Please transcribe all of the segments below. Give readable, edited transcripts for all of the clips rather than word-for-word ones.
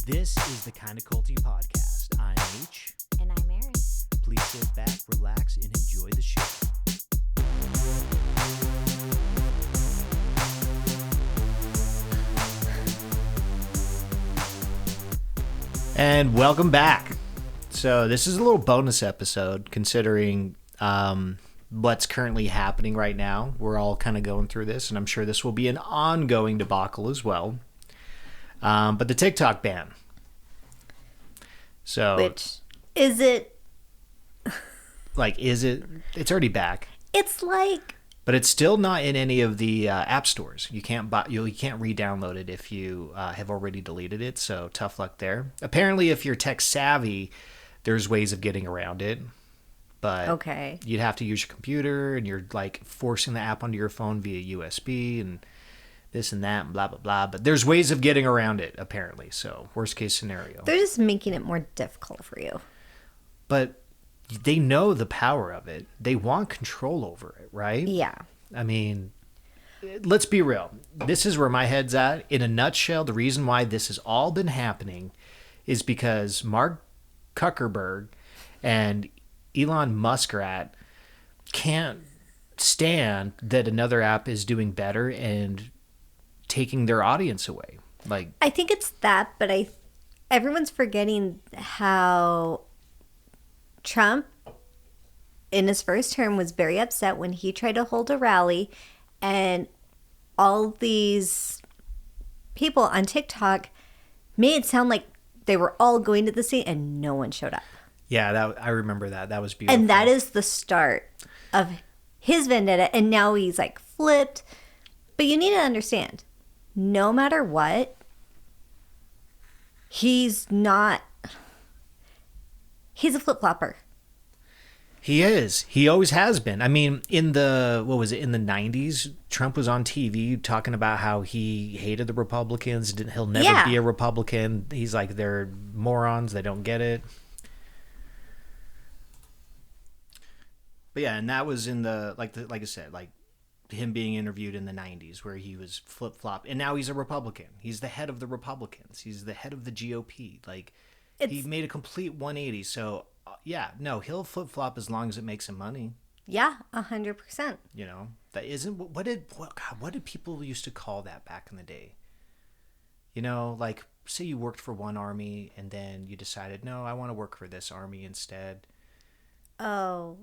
This is the Kinda Culty Podcast. I'm H. And I'm Erin. Please sit back, relax, and enjoy the show. And welcome back. So this is a little bonus episode considering what's currently happening right now. We're all kind of going through this, and I'm sure this will be an ongoing debacle as well. But the TikTok ban. So, Which, is it? is it? It's already back. It's like... But it's still not in any of the app stores. You can't you can't re-download it if you have already deleted it. So tough luck there. Apparently, if you're tech savvy, there's ways of getting around it. But Okay. You'd have to use your computer, and you're like forcing the app onto your phone via USB and this and that and blah blah blah. But there's ways of getting around it apparently. So worst case scenario. They're just making it more difficult for you. But they know the power of it. They want control over it, right? Yeah. I mean, let's be real. This is where my head's at. In a nutshell, the reason why this has all been happening is because Mark Zuckerberg and Elon Muskrat can't stand that another app is doing better and taking their audience away. I think it's that, but everyone's forgetting how Trump, in his first term, was very upset when he tried to hold a rally and all these people on TikTok made it sound like they were all going to the scene and no one showed up. Yeah, I remember that. That was beautiful. And that is the start of his vendetta. And now he's like flipped. But you need to understand, no matter what, he's a flip-flopper. He is. He always has been. I mean, in the 90s, Trump was on TV talking about how he hated the Republicans. He'll never be a Republican. He's like, they're morons. They don't get it. But yeah, and that was in like I said, like him being interviewed in the 90s where he was flip-flop. And now he's a Republican. He's the head of the Republicans. He's the head of the GOP. He made a complete 180. So he'll flip-flop as long as it makes him money. Yeah, 100%. You know, that isn't what did people used to call that back in the day? You know, like say you worked for one army and then you decided, no, I want to work for this army instead. Oh.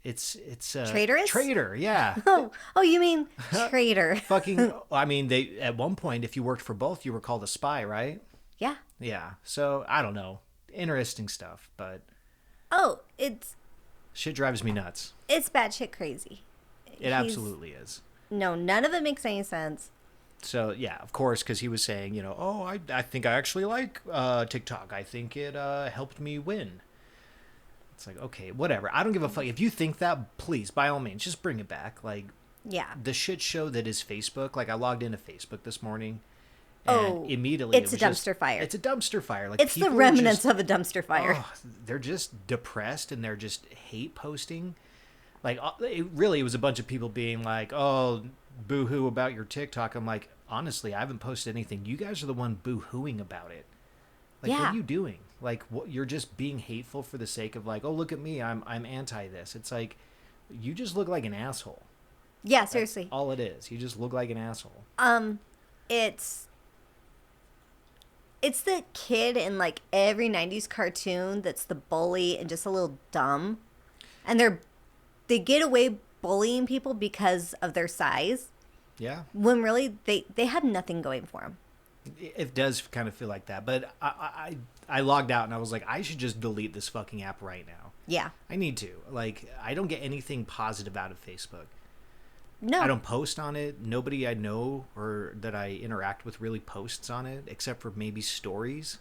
It's traitorous? Traitor, yeah. Oh, you mean traitor? Fucking. I mean, they at one point, if you worked for both, you were called a spy, right? Yeah. Yeah. So I don't know. Interesting stuff, but shit drives me nuts. It's batshit crazy. It absolutely is. No, none of it makes any sense. So yeah, of course, because he was saying, I think I actually like TikTok. I think it helped me win. It's like, okay, whatever. I don't give a fuck. If you think that, please, by all means, just bring it back. Like, yeah, the shit show that is Facebook. Like, I logged into Facebook this morning. And immediately it's a dumpster fire. It's a dumpster fire. Like, it's the remnants of a dumpster fire. They're just depressed and they're just hate posting. Like, it was a bunch of people being like, oh, boo-hoo about your TikTok. I'm like, honestly, I haven't posted anything. You guys are the one boo-hooing about it. Like, what are you doing? Like, you're just being hateful for the sake of like, oh, look at me, I'm anti this. It's like, you just look like an asshole. Yeah, seriously. That's all it is. You just look like an asshole. It's the kid in like every 90s cartoon that's the bully and just a little dumb. And they get away bullying people because of their size. Yeah. When really they have nothing going for them. It does kind of feel like that. But I logged out and I was like, I should just delete this fucking app right now. Yeah. I need to. Like, I don't get anything positive out of Facebook. No. I don't post on it. Nobody I know or that I interact with really posts on it, except for maybe stories.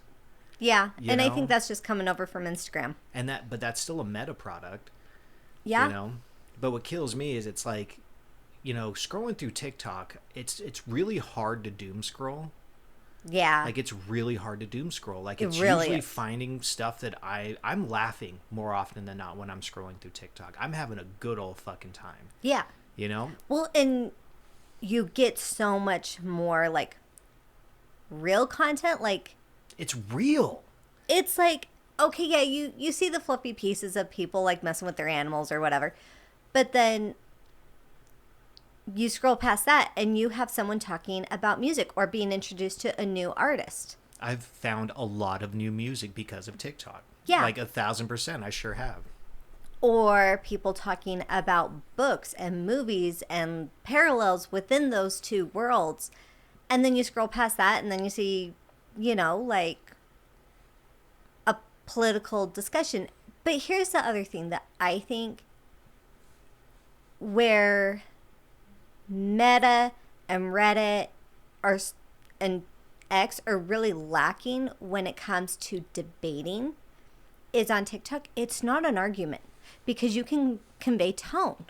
Yeah, and I think that's just coming over from Instagram. But that's still a meta product. Yeah. You know? But what kills me is it's like, scrolling through TikTok, it's really hard to doom scroll. Yeah. Like, it's really hard to doom scroll. Like, it's really usually is. finding stuff that I'm laughing more often than not when I'm scrolling through TikTok. I'm having a good old fucking time. Yeah. Well, and you get so much more, like, real content. Like, It's real. It's like, okay, yeah, you see the fluffy pieces of people like messing with their animals or whatever, but then you scroll past that and you have someone talking about music or being introduced to a new artist. I've found a lot of new music because of TikTok. Yeah. Like 1,000%, I sure have. Or people talking about books and movies and parallels within those two worlds. And then you scroll past that and then you see, like a political discussion. But here's the other thing that I think where Meta and Reddit are and X are really lacking when it comes to debating is on TikTok. It's not an argument because you can convey tone.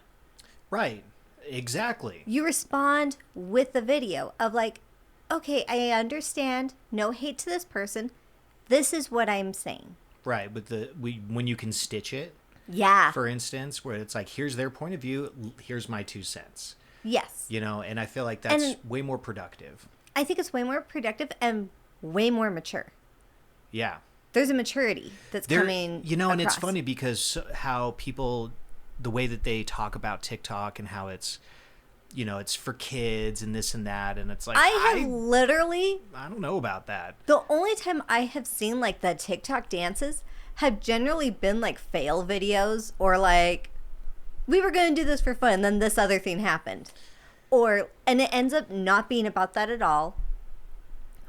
Right. Exactly. You respond with the video of like, okay, I understand. No hate to this person. This is what I'm saying. Right. With when you can stitch it. Yeah. For instance, where it's like, here's their point of view. Here's my 2 cents. Yes. And I feel like that's way more productive. I think it's way more productive and way more mature. Yeah. There's a maturity that's coming and it's across. funny because how people, the way that they talk about TikTok and how it's, it's for kids and this and that. And it's like, I don't know about that. The only time I have seen like the TikTok dances have generally been like fail videos or like, we were going to do this for fun and then this other thing happened. And it ends up not being about that at all.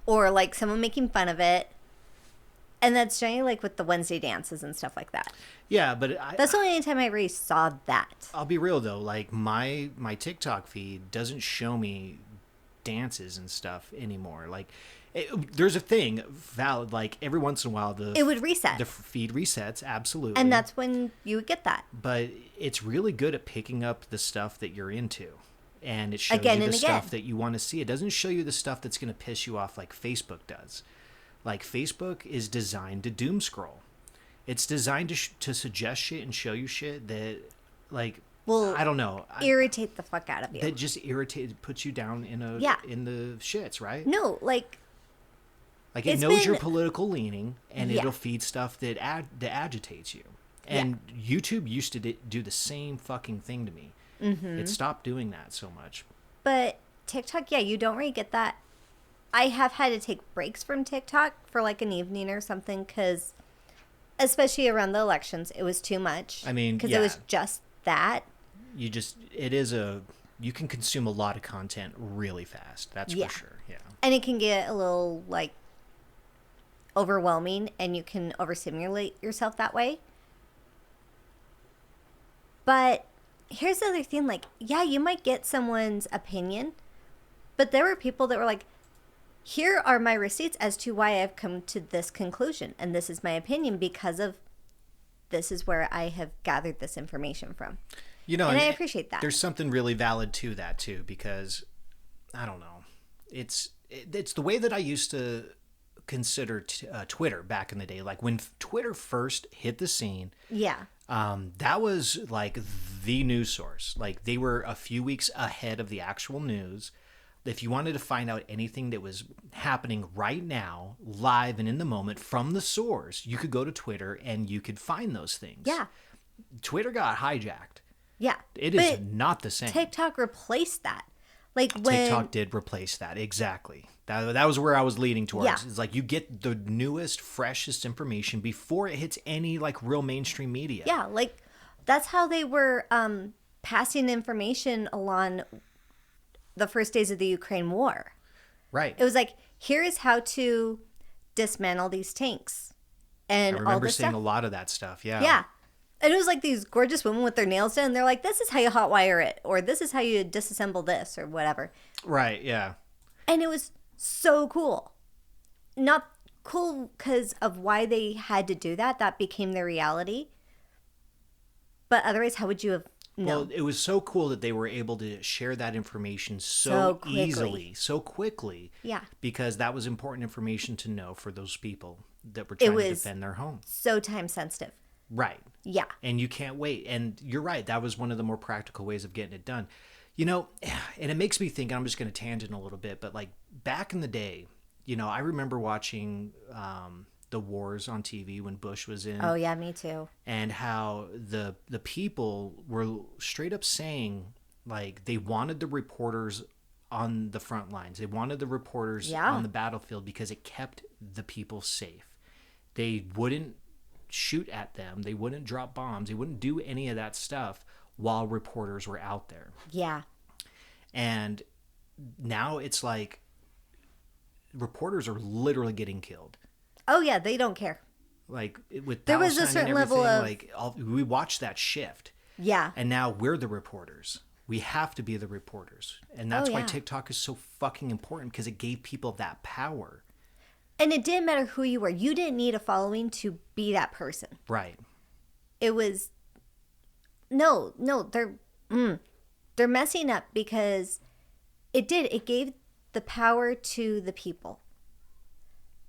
Or like someone making fun of it. And that's generally like with the Wednesday dances and stuff like that. Yeah, but that's the only time I really saw that. I'll be real though, like my TikTok feed doesn't show me dances and stuff anymore. Like there's a thing valid, like every once in a while it would reset. The feed resets, absolutely. And that's when you would get that. But it's really good at picking up the stuff that you're into. And it shows again you and the again. stuff that you want to see. It doesn't show you the stuff that's going to piss you off like Facebook does. Like Facebook is designed to doom scroll. It's designed to suggest shit and show you shit that, like, I don't know, irritate the fuck out of you. That just puts you down in the shits, right? No, like it knows your political leaning, and it'll feed stuff that agitates you. And YouTube used to do the same fucking thing to me. Mm-hmm. It stopped doing that so much. But TikTok, you don't really get that. I have had to take breaks from TikTok for like an evening or something because, especially around the elections, it was too much. I mean, because it was just that. You can consume a lot of content really fast. That's for sure. Yeah. And it can get a little like overwhelming and you can overstimulate yourself that way. But here's the other thing, like, you might get someone's opinion, but there were people that were like, here are my receipts as to why I've come to this conclusion. And this is my opinion because of this is where I have gathered this information from. And I appreciate that. There's something really valid to that too, because I don't know. It's the way that I used to consider Twitter back in the day. Like when Twitter first hit the scene. Yeah. That was like the news source. Like they were a few weeks ahead of the actual news. If you wanted to find out anything that was happening right now, live and in the moment from the source, you could go to Twitter and you could find those things. Yeah. Twitter got hijacked. Yeah. It is not the same. TikTok replaced that. TikTok did replace that. Exactly. That was where I was leading towards. Yeah. It's like you get the newest, freshest information before it hits any like real mainstream media. Yeah. Like that's how they were passing information along the first days of the Ukraine war. Right. It was like, here is how to dismantle these tanks. And I remember all this seeing stuff. a lot of that stuff. Yeah. Yeah. And it was like these gorgeous women with their nails done. And they're like, this is how you hotwire it. Or this is how you disassemble this or whatever. Right. Yeah. And it was so cool. Not cool because of why they had to do that. That became their reality. But otherwise, how would you have known? Well, it was so cool that they were able to share that information so easily, so quickly. Yeah. Because that was important information to know for those people that were trying to defend their home. So time sensitive. Right. Yeah. And you can't wait. And you're right. That was one of the more practical ways of getting it done. And it makes me think, and I'm just going to tangent a little bit, but like back in the day, I remember watching the wars on TV when Bush was in, Oh yeah, me too. and how the people were straight up saying like they wanted the reporters on the front lines. They wanted the reporters Yeah. on the battlefield because it kept the people safe. They wouldn't shoot at them. They wouldn't drop bombs. They wouldn't do any of that stuff while reporters were out there. Yeah. And now it's like reporters are literally getting killed. Oh yeah, they don't care. Like with There was a Palestine and certain level everything, of- we watched that shift. Yeah. And now we're the reporters. We have to be the reporters. And that's why yeah. TikTok is so fucking important, because it gave people that power. And it didn't matter who you were. You didn't need a following to be that person. Right. It was no, they're messing up because it gave the power to the people.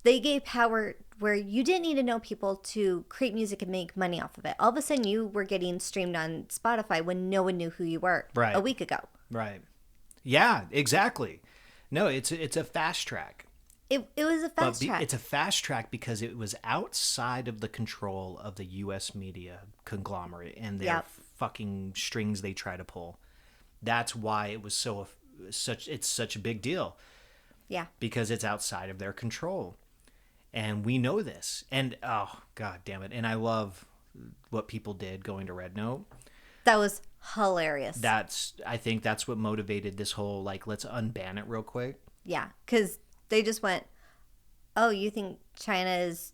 They gave power where you didn't need to know people to create music and make money off of it. All of a sudden you were getting streamed on Spotify when no one knew who you were Right. a week ago. Right. Yeah, exactly. No, it's a fast track. It was a fast track. It's a fast track because it was outside of the control of the U.S. media conglomerate and their Yep. fucking strings they try to pull. That's why it was it's such a big deal, Yeah. because it's outside of their control. And we know this. And oh god damn it. And I love what people did going to Red Note. That was hilarious. I think that's what motivated this whole like let's unban it real quick. Yeah, because they just went, oh, you think China is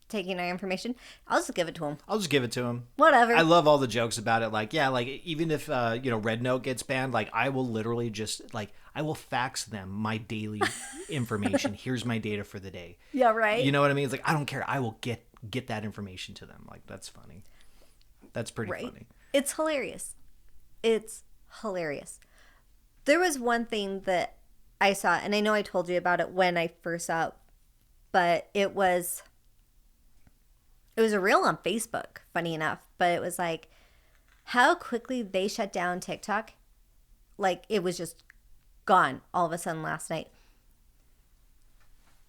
taking our information? I'll just give it to them. I'll just give it to him. Whatever. I love all the jokes about it. Like, yeah, like even if Red Note gets banned, like I will literally just like I will fax them my daily information. Here's my data for the day. Yeah, right. You know what I mean? It's like I don't care. I will get that information to them. Like that's funny. That's pretty Right. funny. It's hilarious. It's hilarious. There was one thing that I saw, and I know I told you about it when I first saw it, but it was a reel on Facebook, funny enough, but it was like how quickly they shut down TikTok. Like it was just gone all of a sudden last night.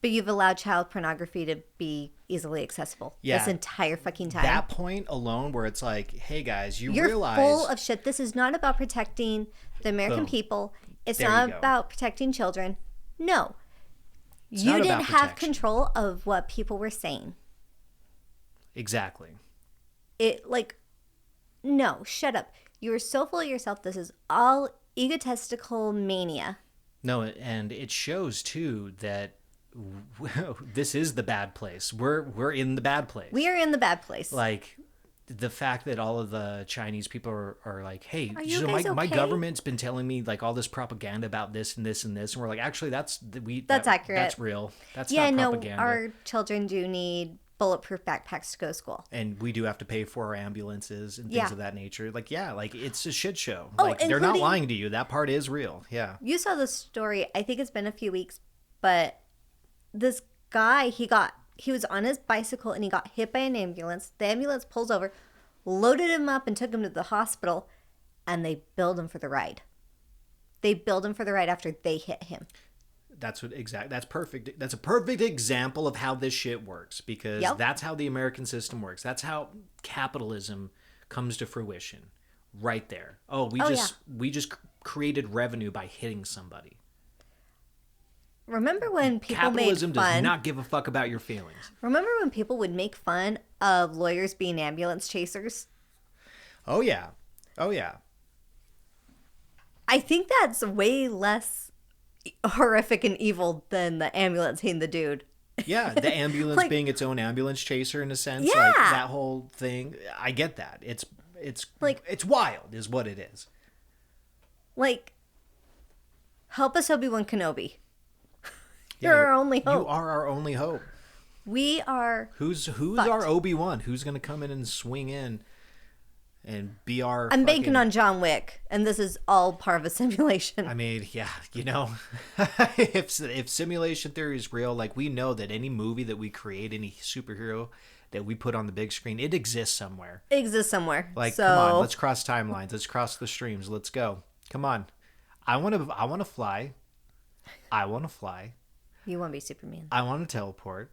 But you've allowed child pornography to be easily accessible Yeah. this entire fucking time. That point alone where it's like, hey guys, You're realize full of shit. This is not about protecting the American Boom. people. It's There not you go. about protecting children. No. It's You not didn't about have protection. control of what people were saying. Exactly. No, shut up. You are so full of yourself. This is all egotistical mania. No, and it shows too that this is the bad place. We're in the bad place. We are in the bad place. Like the fact that all of the Chinese people are like, hey, Are you so guys my okay? government's been telling me like all this propaganda about this and this and this, and we're like, actually, that's accurate. That's real. That's yeah, not no, propaganda. our children do need bulletproof backpacks to go to school. And we do have to pay for our ambulances and things Yeah. of that nature. Like, yeah, like it's a shit show. Oh, Like they're not including- lying to you. That part is real. Yeah. You saw the story. I think it's been a few weeks, but this guy, he was on his bicycle and he got hit by an ambulance. The ambulance pulls over, loaded him up and took him to the hospital, and they billed him for the ride. They billed him for the ride after they hit him. That's perfect. That's a perfect example of how this shit works, because Yep. that's how the American system works. That's how capitalism comes to fruition. Right there. Oh, we just created revenue by hitting somebody. Remember when people made Capitalism does fun? not give a fuck about your feelings. Remember when people would make fun of lawyers being ambulance chasers? Oh yeah. Oh yeah. I think that's way less horrific and evil than the ambulance hitting the dude. Yeah, the ambulance Like- being its own ambulance chaser in a sense. Yeah. Like that whole thing. I get that. It's Like- it's wild is what it is. Like, help us, Obi-Wan Kenobi. Yeah, You're our only You hope. are our only hope. We are. Who's Fucked. our Obi-Wan? Who's going to come in and swing in and be our I'm banking fucking- on John Wick, and this is all part of a simulation. I mean, yeah, if simulation theory is real, like we know that any movie that we create, any superhero that we put on the big screen, it exists somewhere. It exists somewhere. Like, so, come on, let's cross timelines. Let's cross the streams. Let's go. Come on. I want to fly. I want to fly. You want to be Superman. I want to teleport.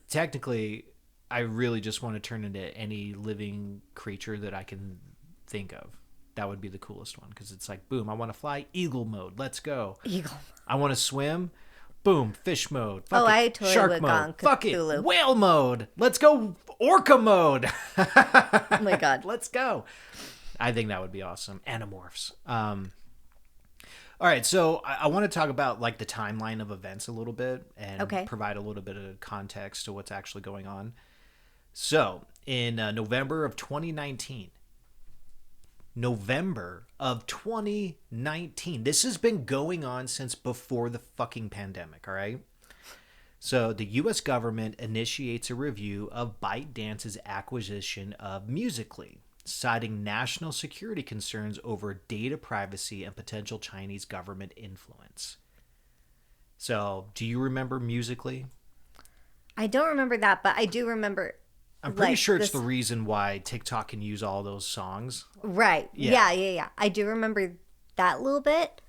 Technically, I really just want to turn into any living creature that I can think of. That would be the coolest one because it's like, boom, I want to fly, eagle mode. Let's go. Eagle. I want to swim. Boom, fish mode. Oh, Fuck it. I totally Shark would mode. gone Fuck it. Cthulhu. Whale mode. Let's go. Orca mode. Oh my God. Let's go. I think that would be awesome. Animorphs. All right, so I want to talk about like the timeline of events a little bit and Okay. provide a little bit of context to what's actually going on. So in November of 2019, this has been going on since before the fucking pandemic, all right? So the U.S. government initiates a review of ByteDance's acquisition of Musical.ly, citing national security concerns over data privacy and potential Chinese government influence. So, do you remember Musical.ly? I don't remember that, but I do remember. I'm pretty like, sure it's this- the reason why TikTok can use all those songs. Right. Yeah. I do remember that little bit.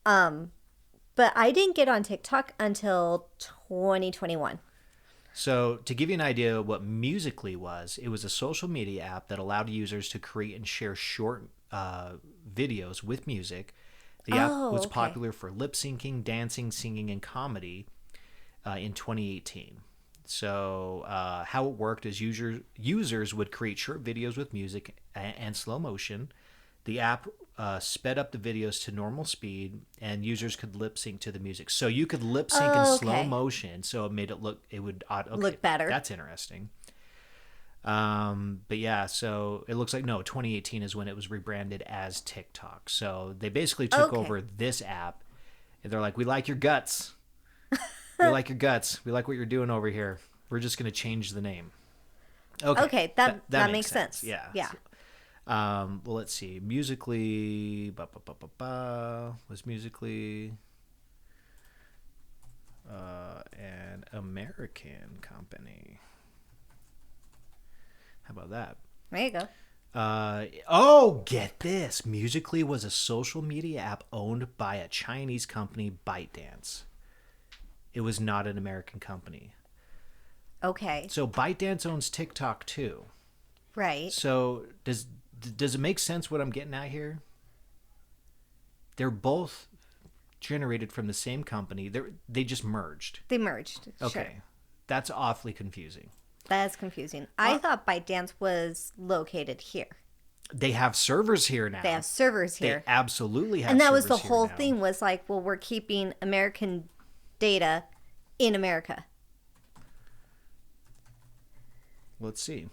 But I didn't get on TikTok until 2021. So, to give you an idea of what Musical.ly was, it was a social media app that allowed users to create and share short videos with music. The app was okay. popular for lip syncing, dancing, singing, and comedy in 2018. So, how it worked is users would create short videos with music and slow motion. The app sped up the videos to normal speed, and users could lip sync to the music. So you could lip sync in slow okay. motion, so it made it look Look better. That's interesting. But yeah, so it looks like 2018 is when it was rebranded as TikTok. So they basically took Okay. over this app, and they're like, "We like your guts. We like your guts. We like what you're doing over here. We're just gonna change the name." Okay, that makes sense. Yeah. Yeah. Well, let's see. Musical.ly was Musical.ly an American company. How about that? There you go. Get this. Musical.ly was a social media app owned by a Chinese company, ByteDance. It was not an American company. Okay. So ByteDance owns TikTok too. Right. So does it make sense what I'm getting at here? They're both generated from the same company. They just merged. They merged. Okay. Sure. That's awfully confusing. That's confusing. I thought ByteDance was located here. They have servers here now. They have servers here. They absolutely have And that was the servers here whole now. thing was like, well, we're keeping American data in America. Let's see.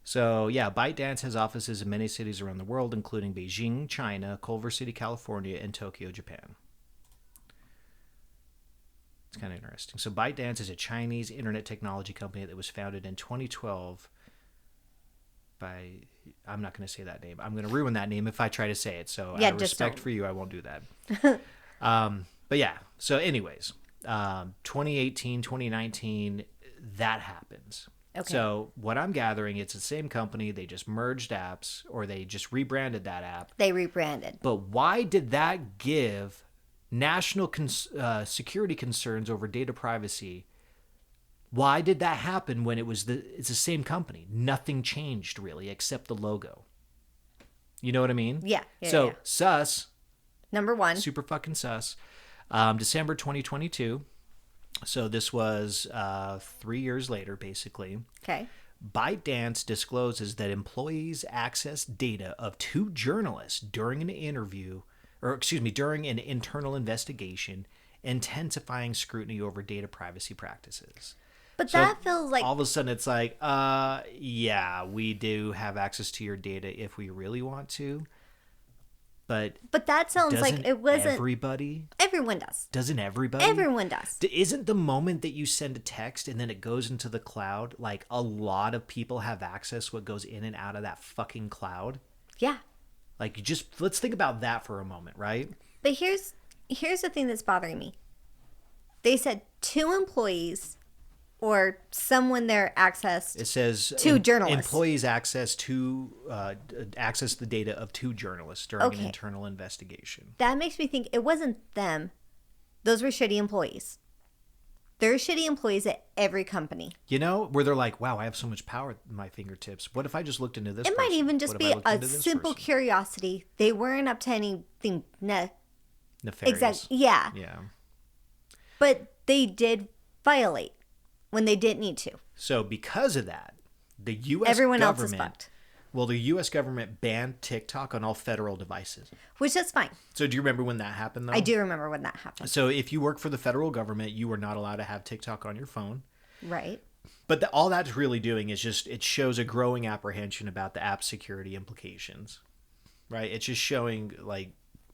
So, yeah, ByteDance has offices in many cities around the world, including Beijing, China, Culver City, California, and Tokyo, Japan. It's kind of interesting. So, ByteDance is a Chinese internet technology company that was founded in 2012 by... I'm not going to say that name. I'm going to ruin that name if I try to say it. So, Yeah, out of just respect don't. for you, I won't do that. But, yeah. So, anyways, 2018, 2019, that happens. Okay. So what I'm gathering, it's the same company. They just merged apps, or they just rebranded that app. They rebranded. But why did that give national security concerns over data privacy? Why did that happen when it's the same company? Nothing changed really except the logo. You know what I mean? Yeah. So sus, Number one. super fucking sus. December 2022. So this was 3 years later, basically. Okay. ByteDance discloses that employees accessed data of two journalists during an internal investigation, intensifying scrutiny over data privacy practices. But So that feels like all of a sudden it's like, yeah, we do have access to your data if we really want to. But that sounds like doesn't it wasn't. everybody? Everyone does. Doesn't everybody? Everyone does. Isn't the moment that you send a text and then it goes into the cloud, like a lot of people have access what goes in and out of that fucking cloud? Yeah. Like, let's think about that for a moment, right? But here's the thing that's bothering me. They said 2 employees or someone there accessed. It says 2 journalists. employees access the data of 2 journalists during an Okay. internal investigation. That makes me think it wasn't them. Those were shitty employees. There are shitty employees at every company. You know, where they're like, wow, I have so much power at my fingertips. What if I just looked into this It might even just What if be I looked a into this simple person? curiosity. They weren't up to anything. Nefarious. Exactly. Yeah. Yeah. But they did violate when they didn't need to. So because of that, the U.S. Everyone else is government, fucked. well, the U.S. government banned TikTok on all federal devices. Which is fine. So do you remember when that happened, though? I do remember when that happened. So if you work for the federal government, you were not allowed to have TikTok on your phone. Right. But all that's really doing is just, it shows a growing apprehension about the app security implications, right? It's just showing, like,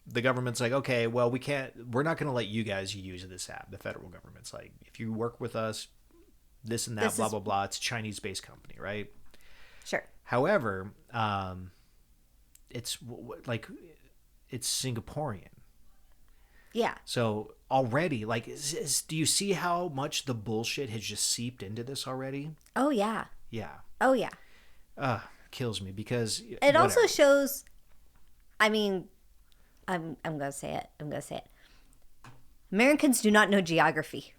the government's like, okay, well, we're not going to let you guys use this app. The federal government's like, if you work with us, this and that, blah, blah, blah. It's a Chinese-based company, right? Sure. However, it's like, it's Singaporean. Yeah. So already, like, do you see how much the bullshit has just seeped into this already? Oh, yeah. Yeah. Oh, yeah. Kills me because It also shows, I mean, I'm going to say it. I'm going to say it. Americans do not know geography.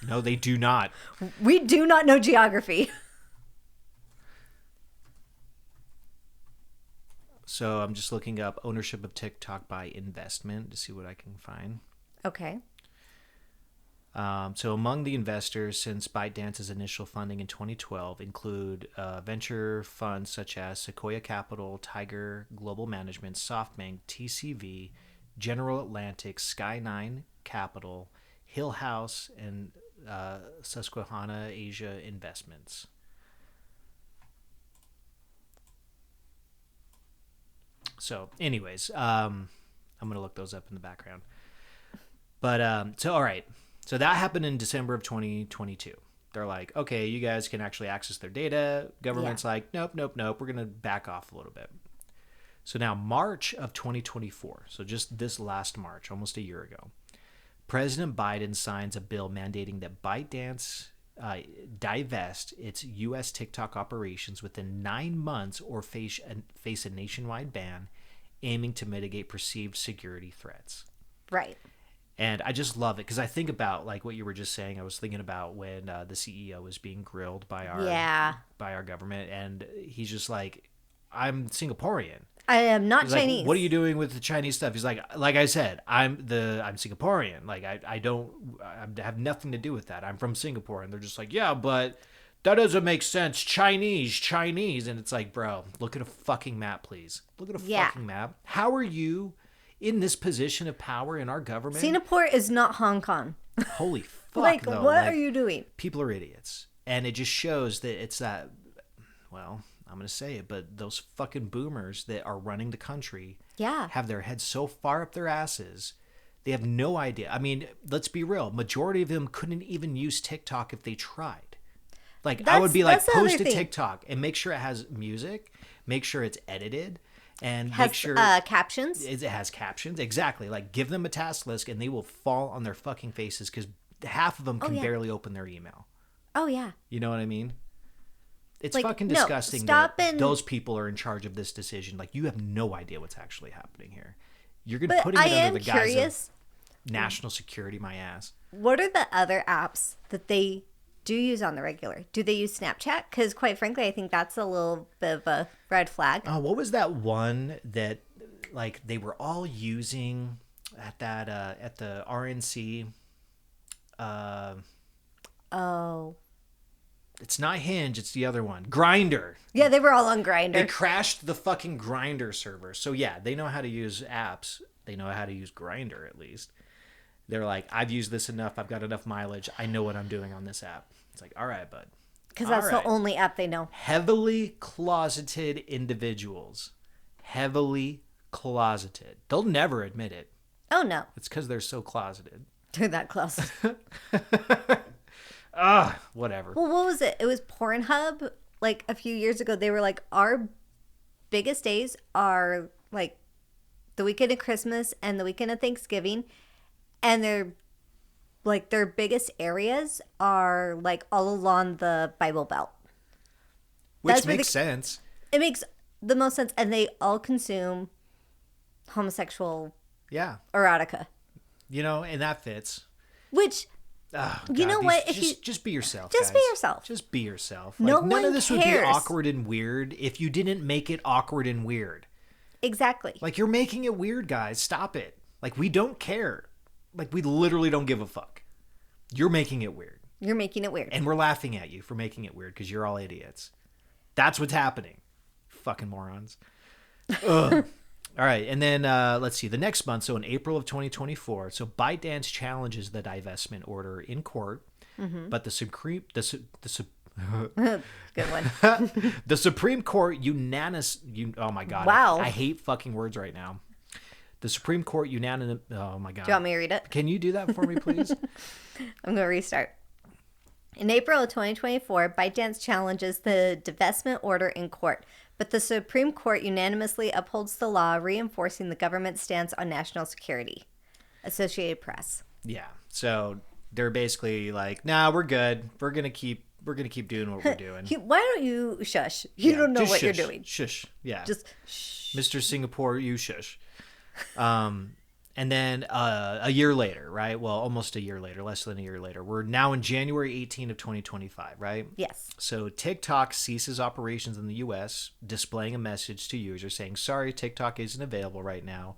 No, they do not. We do not know geography. So I'm just looking up ownership of TikTok by investment to see what I can find. Okay. So among the investors since ByteDance's initial funding in 2012 include venture funds such as Sequoia Capital, Tiger Global Management, SoftBank, TCV, General Atlantic, Sky9 Capital, Hill House, and Susquehanna Asia Investments. So, anyways, I'm going to look those up in the background. But, so, all right. So that happened in December of 2022. They're like, okay, you guys can actually access their data. Government's like, nope. We're going to back off a little bit. So now March of 2024, so just this last March, almost a year ago, President Biden signs a bill mandating that ByteDance divest its U.S. TikTok operations within 9 months or face a nationwide ban, aiming to mitigate perceived security threats. Right. And I just love it because I think about, like what you were just saying. I was thinking about when the CEO was being grilled by our government, and he's just like, "I'm Singaporean. I am not He's Chinese. like, what are you doing with the Chinese stuff?" He's like I said, I'm Singaporean. Like I have nothing to do with that. I'm from Singapore. And they're just like, yeah, but that doesn't make sense. Chinese. And it's like, bro, look at a fucking map, please. Look at a fucking map. How are you in this position of power in our government? Singapore is not Hong Kong. Holy fuck, Like, though. what are you doing? People are idiots. And it just shows that it's that, well, I'm going to say it, but those fucking boomers that are running the country have their heads so far up their asses, they have no idea. I mean, let's be real. Majority of them couldn't even use TikTok if they tried. Like, I would be like, post a TikTok and make sure it has music, make sure it's edited, and make sure captions. It has captions. Exactly. Like, give them a task list and they will fall on their fucking faces because half of them can barely open their email. Oh, yeah. You know what I mean? It's like, fucking disgusting that those people are in charge of this decision. Like, you have no idea what's actually happening here. You're going to put it under the guise of national security, my ass. What are the other apps that they do use on the regular? Do they use Snapchat? Because quite frankly, I think that's a little bit of a red flag. Oh, what was that one that, like, they were all using at that at the RNC? It's not Hinge, it's the other one. Grindr. Yeah, they were all on Grindr. They crashed the fucking Grindr server. So yeah, they know how to use apps. They know how to use Grindr at least. They're like, I've used this enough. I've got enough mileage. I know what I'm doing on this app. It's like, all right, bud. Because that's the only app they know. Heavily closeted individuals. Heavily closeted. They'll never admit it. Oh, no. It's because they're so closeted. They're that closeted. Whatever. Well, what was it? It was Pornhub. Like a few years ago, they were like, our biggest days are like the weekend of Christmas and the weekend of Thanksgiving. And they're like, their biggest areas are like all along the Bible Belt. Which makes sense. It makes the most sense. And they all consume homosexual erotica. You know, and that fits. Which Oh, You God, know what? If you just be yourself. just be guys. yourself. Just be yourself. No Like, none one of this would be cares. awkward and weird if you didn't make it awkward and weird. Exactly. Like, you're making it weird, guys. Stop it. Like, we don't care. Like, we literally don't give a fuck. You're making it weird. You're making it weird. And we're laughing at you for making it weird because you're all idiots. That's what's happening. Fucking morons. Ugh. All right. And then let's see. The next month, so in April of 2024, so ByteDance challenges the divestment order in court, but the Supreme... Good one. the Supreme Court oh my God. Wow. I hate fucking words right now. The Supreme Court oh my God. Do you want me to read it? Can you do that for me, please? I'm going to restart. In April of 2024, ByteDance challenges the divestment order in court, but the Supreme Court unanimously upholds the law, reinforcing the government's stance on national security. Associated Press. Yeah. So they're basically like, nah, we're good. We're gonna keep doing what we're doing. Why don't you shush? You don't know just what shush. you're doing. Shush. Yeah. Just shh. Mr. Singapore, you shush. And then a year later, right? Well, almost a year later, less than a year later. We're now in January 18 of 2025, right? Yes. So TikTok ceases operations in the U.S., displaying a message to users saying, sorry, TikTok isn't available right now.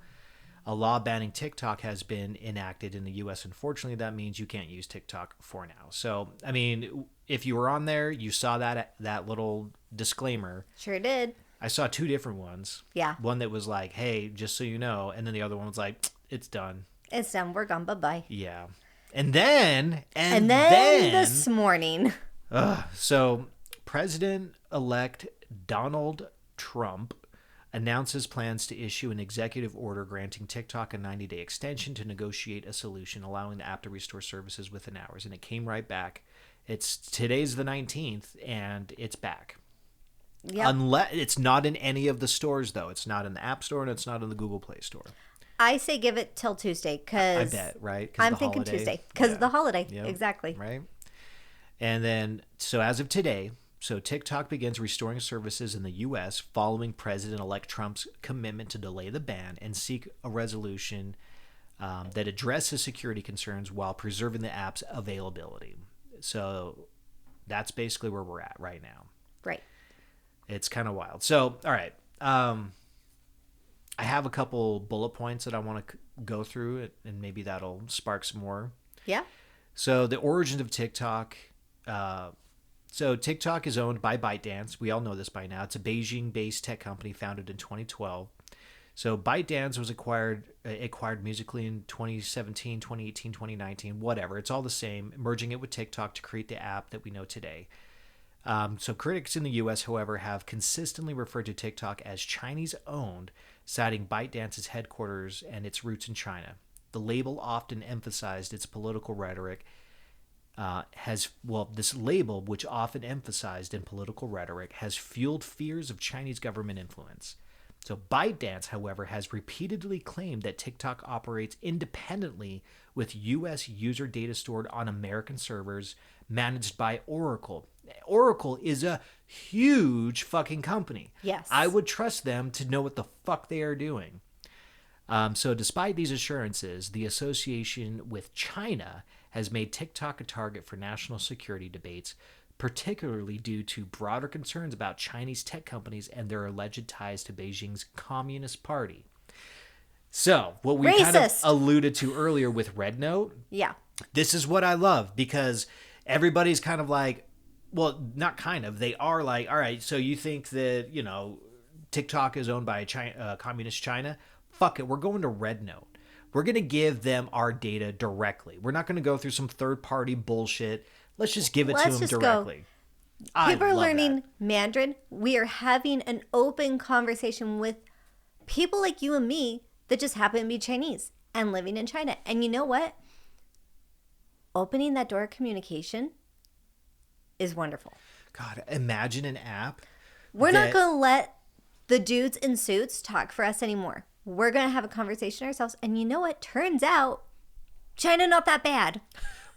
A law banning TikTok has been enacted in the U.S. Unfortunately, that means you can't use TikTok for now. So, I mean, if you were on there, you saw that little disclaimer. Sure did. I saw two different ones. Yeah. One that was like, hey, just so you know. And then the other one was like, it's done. It's done. We're gone. Bye-bye. Yeah. And then this morning. So President-elect Donald Trump announces plans to issue an executive order granting TikTok a 90-day extension to negotiate a solution allowing the app to restore services within hours. And it came right back. Today's the 19th, and it's back. Yep. Unless it's not in any of the stores, though. It's not in the App Store and it's not in the Google Play Store. I say give it till Tuesday because I bet, right? I'm thinking Tuesday because of the holiday. Yep. Exactly. Right. And then, so as of today, so TikTok begins restoring services in the U.S. following President-elect Trump's commitment to delay the ban and seek a resolution that addresses security concerns while preserving the app's availability. So that's basically where we're at right now. Right. It's kind of wild. So, all right. I have a couple bullet points that I want to go through, and maybe that'll spark some more. Yeah. So the origins of TikTok. So TikTok is owned by ByteDance. We all know this by now. It's a Beijing-based tech company founded in 2012. So ByteDance was acquired Musical.ly in 2017, 2018, 2019, whatever. It's all the same, merging it with TikTok to create the app that we know today. So critics in the U.S., however, have consistently referred to TikTok as Chinese-owned, citing ByteDance's headquarters and its roots in China. The label often emphasized its political rhetoric. This label, which often emphasized in political rhetoric, has fueled fears of Chinese government influence. So ByteDance, however, has repeatedly claimed that TikTok operates independently with U.S. user data stored on American servers managed by Oracle. Oracle is a huge fucking company. Yes. I would trust them to know what the fuck they are doing. So despite these assurances, the association with China has made TikTok a target for national security debates, particularly due to broader concerns about Chinese tech companies and their alleged ties to Beijing's Communist Party. So, what we kind of alluded to earlier with Red Note, yeah, this is what I love, because everybody's kind of like, well, not kind of, they are like, all right, so you think that, TikTok is owned by Communist China? Fuck it, we're going to Red Note. We're going to give them our data directly. We're not going to go through some third-party bullshit. Let's just give it to them directly. People are learning Mandarin. We are having an open conversation with people like you and me that just happen to be Chinese and living in China. And you know what? Opening that door of communication is wonderful. God, imagine an app. We're not going to let the dudes in suits talk for us anymore. We're going to have a conversation ourselves. And you know what? Turns out China not that bad.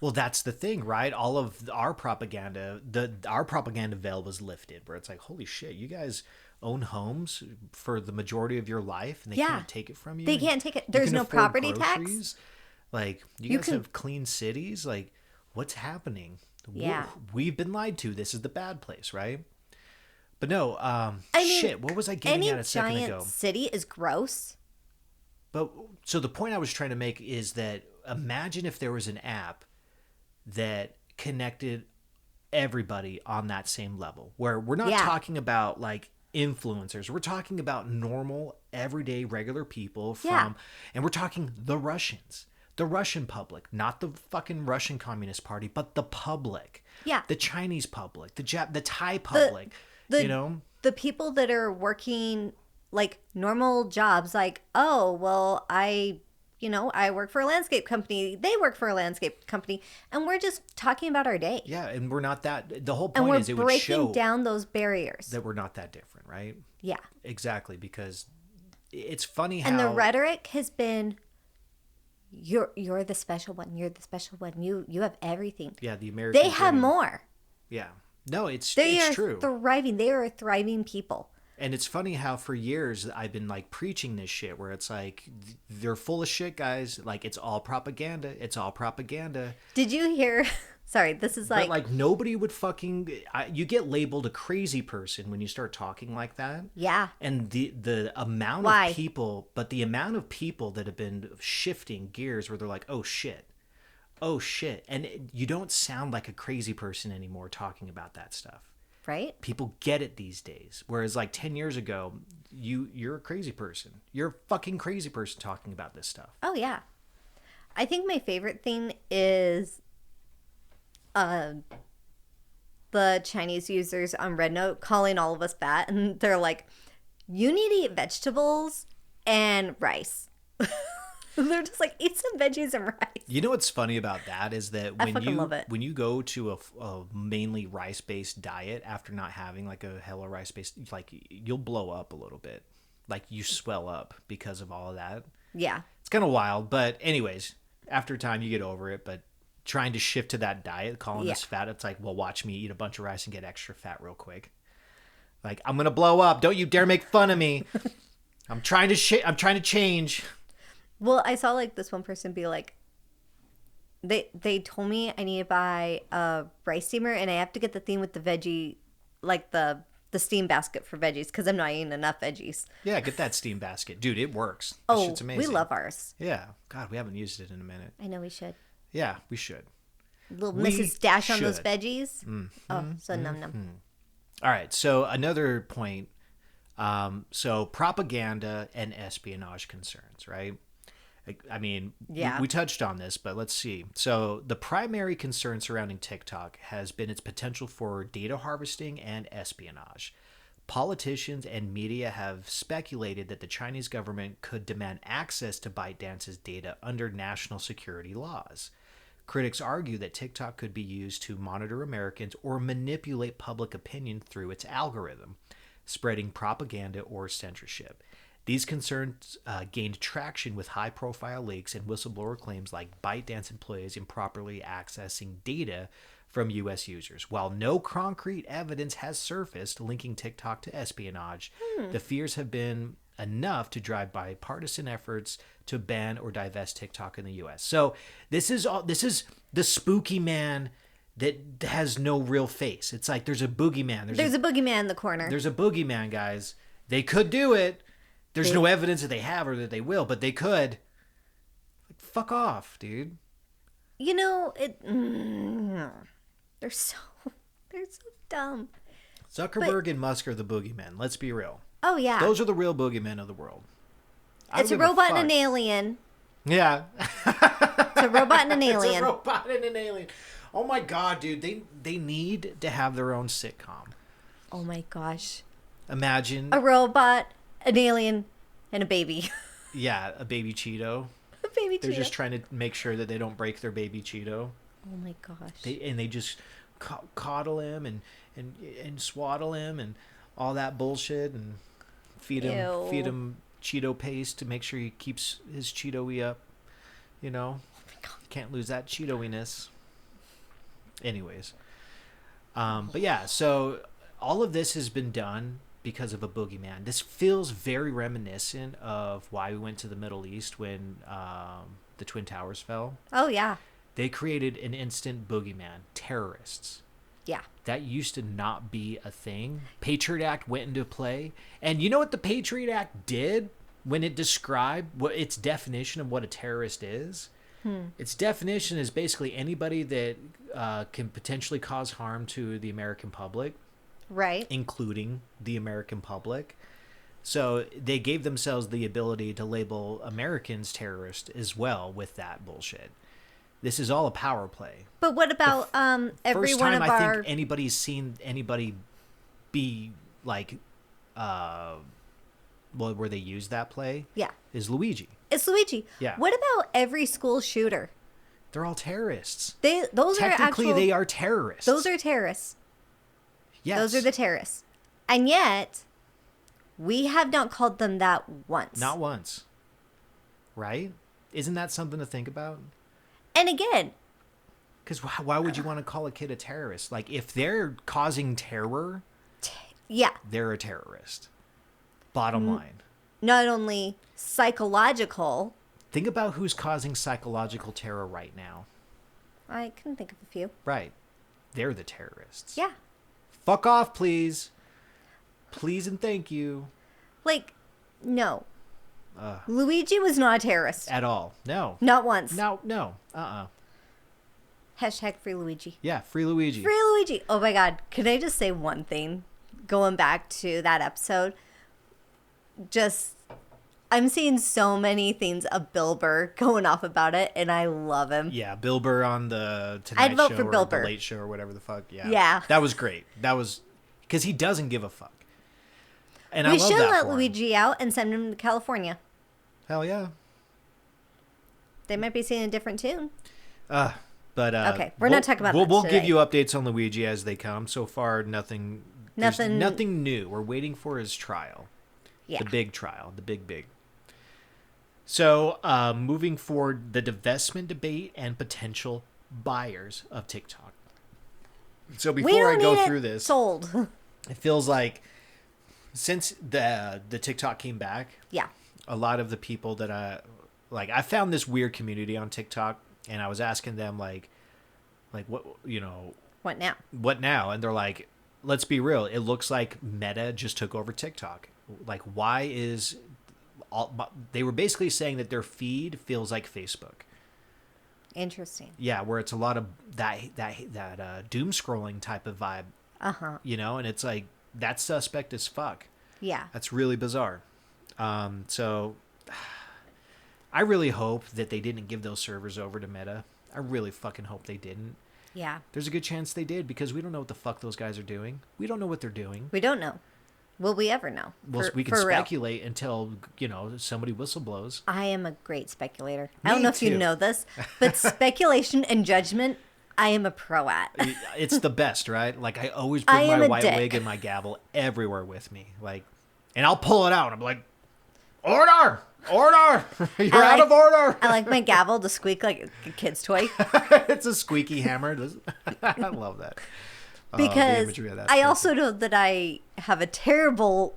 Well, that's the thing, right? All of our propaganda, our propaganda veil was lifted, where it's like, holy shit, you guys own homes for the majority of your life, and they can't take it from you. They can't take it. There's no property tax. Like, you guys have clean cities. Like, what's happening? Yeah. We've been lied to. This is the bad place, right? But no, I mean, shit. What was I getting at a second any ago? giant city is gross. But so the point I was trying to make is that imagine if there was an app that connected everybody on that same level, where we're not Yeah. talking about like influencers, we're talking about normal, everyday, regular people from, Yeah. and we're talking the Russians, the Russian public, not the fucking Russian Communist Party, but the public, Yeah. the Chinese public, the Thai public, The you know. the people that are working like normal jobs, like, oh well, I work for a landscape company. They work for a landscape company, and we're just talking about our day. Yeah, and we're not that. The whole And point we're is it would breaking show down those barriers. that we're not that different, right? Yeah. Exactly, because it's funny how And the rhetoric has been, you're the special one. You're the special one. You have everything. yeah, the American They have dream. more. Yeah, no, it's They are true. thriving. They are a thriving people. And it's funny how for years I've been like preaching this shit where it's like they're full of shit, guys. Like it's all propaganda. It's all propaganda. Did you hear? Sorry, this is But like, like nobody would fucking. You get labeled a crazy person when you start talking like that. yeah. And the amount Why? of people, but the amount of people that have been shifting gears where they're like, oh shit, and you don't sound like a crazy person anymore talking about that stuff. Right? People get it these days. Whereas like 10 years ago, you're a crazy person. You're a fucking crazy person talking about this stuff. Oh yeah. I think my favorite thing is the Chinese users on Red Note calling all of us fat, and they're like, you need to eat vegetables and rice. They're just like, eat some veggies and rice. You know what's funny about that is that I fucking love it. when you go to a mainly rice-based diet after not having like a hella rice-based, like you'll blow up a little bit. Like you swell up because of all of that. Yeah. It's kind of wild, but anyways, after time you get over it, but trying to shift to that diet, calling us fat, it's like, well, watch me eat a bunch of rice and get extra fat real quick. Like, I'm going to blow up. Don't you dare make fun of me. I'm trying to change. Well, I saw like this one person be like, they told me I need to buy a rice steamer, and I have to get the thing with the veggie, like the steam basket for veggies, because I'm not eating enough veggies. Yeah, get that steam basket. Dude, it works. That shit's amazing. We love ours. Yeah. God, we haven't used it in a minute. I know we should. Yeah, we should. Little We Mrs. Dash on those should. veggies. Oh, so num num. All right, so another point. So propaganda and espionage concerns, right? I mean, Yeah. we touched on this, but let's see. So the primary concern surrounding TikTok has been its potential for data harvesting and espionage. Politicians and media have speculated that the Chinese government could demand access to ByteDance's data under national security laws. Critics argue that TikTok could be used to monitor Americans or manipulate public opinion through its algorithm, spreading propaganda or censorship. These concerns gained traction with high-profile leaks and whistleblower claims like ByteDance employees improperly accessing data from U.S. users. While no concrete evidence has surfaced linking TikTok to espionage, the fears have been enough to drive bipartisan efforts to ban or divest TikTok in the U.S. So this is the spooky man that has no real face. It's like there's a boogeyman. There's a boogeyman in the corner. There's a boogeyman, guys. They could do it. There's no evidence that they have or that they will, but they could. Like, fuck off, dude. You know, they're so dumb. Zuckerberg and Musk are the boogeymen. Let's be real. Oh yeah. Those are the real boogeymen of the world. I It's a don't give robot and fuck. an alien. Yeah. It's a robot and an It's alien. a robot and an alien. Oh my god, dude. They need to have their own sitcom. Oh my gosh. Imagine, A robot, an alien, and a baby. yeah, a baby Cheeto. A baby They're cheetah. just trying to make sure that they don't break their baby Cheeto. Oh my gosh. They just coddle him and swaddle him and all that bullshit and feed Ew. him Cheeto paste to make sure he keeps his Cheeto-y up. You know, can't lose that Cheeto-iness. Anyways, but yeah, so all of this has been done because of a boogeyman. This feels very reminiscent of why we went to the Middle East when the Twin Towers fell. Oh yeah. They created an instant boogeyman, terrorists. Yeah. That used to not be a thing. Patriot Act went into play. And you know what the Patriot Act did when it described what its definition of what a terrorist is? Its definition is basically anybody that can potentially cause harm to the American public, Right. including the American public. So they gave themselves the ability to label Americans terrorist as well with that bullshit. This is all a power play. But what about every First one time of I our think anybody's seen anybody be like, where they use that play Yeah. is Luigi. It's Luigi. Yeah. What about every school shooter? They're all terrorists. Those are Technically, actual they are terrorists. Those are terrorists. yes. Those are the terrorists. And yet we have not called them that once. Not once. Right? Isn't that something to think about? And again, Because why would you want to call a kid a terrorist? Like, if they're causing terror, yeah, they're a terrorist. Bottom line. not only psychological, Think about who's causing psychological terror right now. I can think of a few. Right. They're the terrorists. Yeah. Fuck off, please. Please and thank you. Like, no. Luigi was not a terrorist. At all. No. Not once. No. Hashtag free Luigi. Yeah, free Luigi. Free Luigi. Oh my God. Can I just say one thing? Going back to that episode. I'm seeing so many things of Bill Burr going off about it, and I love him. Yeah, Bill Burr on the Tonight I'd vote Show for Bill or the Burr. Late Show or whatever the fuck. Yeah. Yeah. That was great. That was because he doesn't give a fuck. And We I love should that let for him. Luigi out and send him to California. Hell yeah. They might be singing a different tune. But Okay, we're not talking about that We'll give today. you updates on Luigi as they come. So far, there's Nothing- nothing new. We're waiting for his trial. Yeah. The big trial. The big. So, moving forward, the divestment debate and potential buyers of TikTok. So We before I don't go need through it this, sold. it feels like since the TikTok came back, Yeah. a lot of the people that I found this weird community on TikTok, and I was asking them like what What now? what now, and they're like, let's be real, it looks like Meta just took over TikTok. Like, why is they were basically saying that their feed feels like Facebook. Interesting. Yeah, where it's a lot of that doom scrolling type of vibe, Uh-huh. and it's like that's suspect as fuck. Yeah. That's really bizarre. So I really hope that they didn't give those servers over to Meta. I really fucking hope they didn't. Yeah. There's a good chance they did because we don't know what the fuck those guys are doing. We don't know what they're doing. We don't know. Will we ever know? Well, we can for real. speculate until, somebody whistlebllows. I am a great speculator. Me I don't know if too. you know this, but speculation and judgment, I am a pro at. It's the best, right? Like, I always I bring am my a white dick. wig and my gavel everywhere with me. Like, and I'll pull it out. I'm like, order! You're out of order! I like my gavel to squeak like a kid's toy It's a squeaky hammer. I love that. The because imagery of that's I perfect. also know that I have a terrible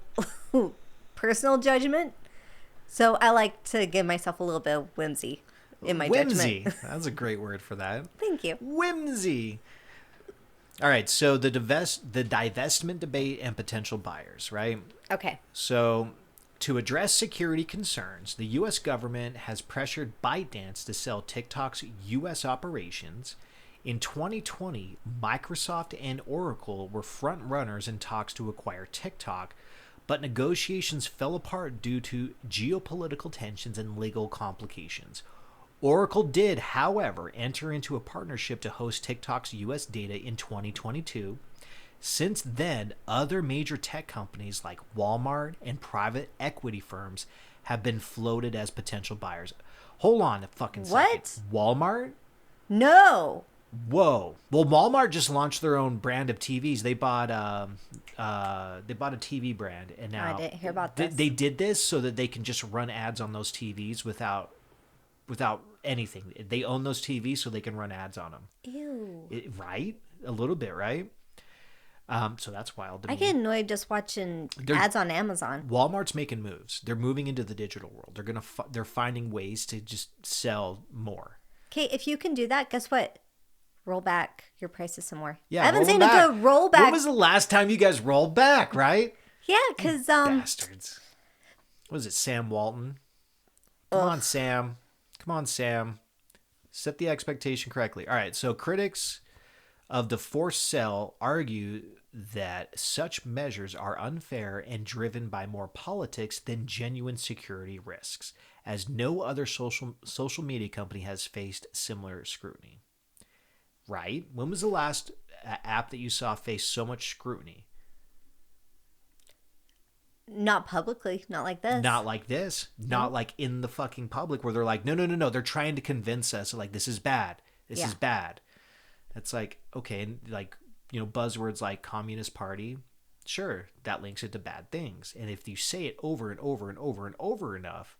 personal judgment. So I like to give myself a little bit of whimsy in my Whimsy. judgment. That's a great word for that. Thank you. Whimsy. All right, so the divestment debate and potential buyers, right? Okay. So, to address security concerns, the U.S. government has pressured ByteDance to sell TikTok's U.S. operations. In 2020, Microsoft and Oracle were front runners in talks to acquire TikTok, but negotiations fell apart due to geopolitical tensions and legal complications. Oracle did, however, enter into a partnership to host TikTok's U.S. data in 2022. Since then, other major tech companies like Walmart and private equity firms have been floated as potential buyers. Hold on a fucking second. What? Walmart? No. Whoa. Well, Walmart just launched their own brand of TVs. They bought a TV brand, and now I didn't hear about this. They did this so that they can just run ads on those TVs without anything. They own those TVs so they can run ads on them. Ew. Right? A little bit, right? So that's wild to I me. get annoyed just watching ads on Amazon. Walmart's making moves. They're moving into the digital world. They're finding ways to just sell more. Okay, if you can do that, guess what? Roll back your prices some more. Yeah, I haven't roll seen them a back. good roll back. When was the last time you guys rolled back, right? Yeah, because Bastards. What is it, Sam Walton? Come on, Sam. Come on, Sam. Set the expectation correctly. All right, so critics of the forced sell argue that such measures are unfair and driven by more politics than genuine security risks, as no other social media company has faced similar scrutiny. Right? When was the last app that you saw face so much scrutiny? not publicly, not like this. Not like this. Not like in the fucking public where they're like, no, no, no, no. They're trying to convince us like this is bad. This is bad. It's like, okay, and like, buzzwords like Communist Party, sure, that links it to bad things. And if you say it over and over and over and over enough,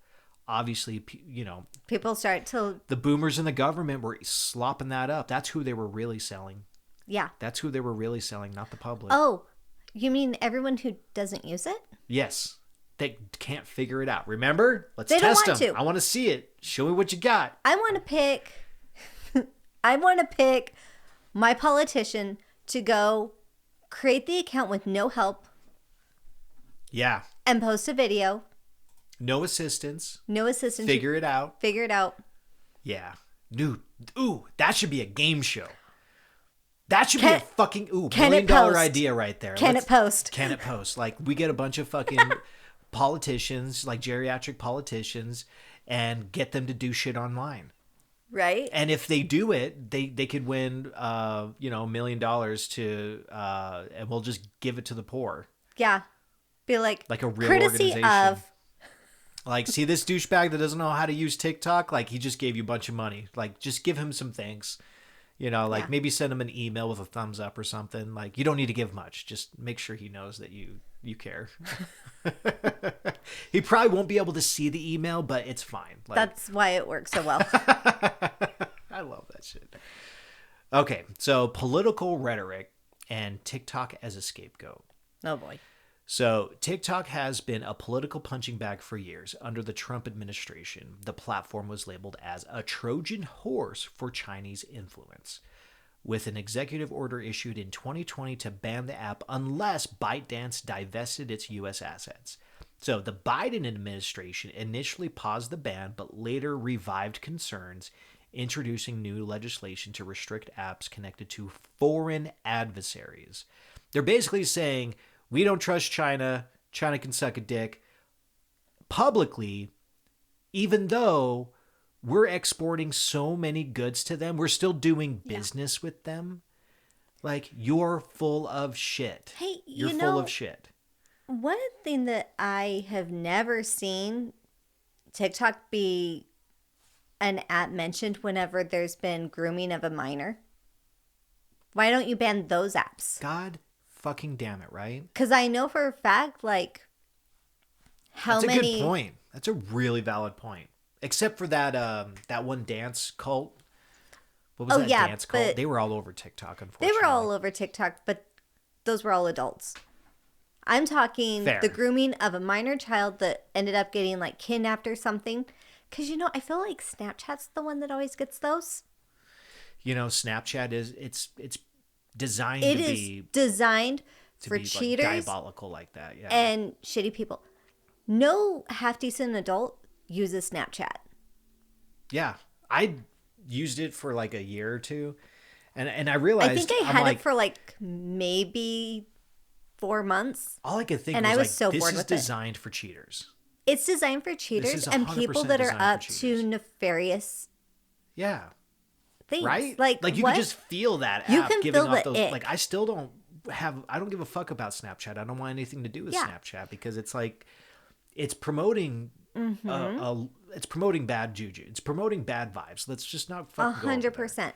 obviously, People start to, the boomers in the government were slopping that up. That's who they were really selling. yeah. That's who they were really selling, not the public. Oh, you mean everyone who doesn't use it? Yes. They can't figure it out. Remember? Let's They don't test want them. to. I want to see it. Show me what you got. I want to pick. I want to pick my politician to go create the account with no help Yeah. and post a video. No assistance. No assistance. Figure it out. Figure it out. Yeah. Dude. Ooh, that should be a game show. That should be a fucking $1 million idea right there. Can it post? Can it post? Like, we get a bunch of fucking politicians, like geriatric politicians, and get them to do shit online. Right? And if they do it, they could win, $1 million to, and we'll just give it to the poor. Yeah. Be like Like a real courtesy organization. of. Like, see this douchebag that doesn't know how to use TikTok? Like, he just gave you a bunch of money. Like, just give him some thanks. Maybe send him an email with a thumbs up or something. Like, you don't need to give much. Just make sure he knows that you care. He probably won't be able to see the email, but it's fine. Like, That's why it works so well. I love that shit. Okay, so political rhetoric and TikTok as a scapegoat. Oh boy. So, TikTok has been a political punching bag for years. Under the Trump administration, the platform was labeled as a Trojan horse for Chinese influence, with an executive order issued in 2020 to ban the app unless ByteDance divested its U.S. assets. So, the Biden administration initially paused the ban, but later revived concerns, introducing new legislation to restrict apps connected to foreign adversaries. They're basically saying, we don't trust China. China can suck a dick publicly, even though we're exporting so many goods to them. We're still doing business with them. Like, you're full of shit. Hey, you're full of shit. One thing that I have never seen TikTok be an app mentioned whenever there's been grooming of a minor. Why don't you ban those apps? God fucking damn it, right? Because I know for a fact, like, That's a good point. That's a really valid point. Except for that one dance cult. What was that dance cult? They were all over TikTok, unfortunately. They were all over TikTok, but those were all adults. I'm talking the grooming of a minor child that ended up getting, like, kidnapped or something. Because, I feel like Snapchat's the one that always gets those. Snapchat it's designed it to is be designed to for be cheaters, like diabolical like that, yeah, and shitty people. No half decent adult uses Snapchat. Yeah, I used it for like a year or two, and I realized I think I had it for like maybe 4 months. All I could think and was, I was like, so this bored is with designed for cheaters. It's designed for cheaters and people that are up to nefarious. Yeah. Things. Right? Like you what? can just feel that You app can giving feel off the those. ick. Like, I don't give a fuck about Snapchat. I don't want anything to do with Snapchat because it's like it's promoting it's promoting bad juju. It's promoting bad vibes. Let's just not fucking 100%.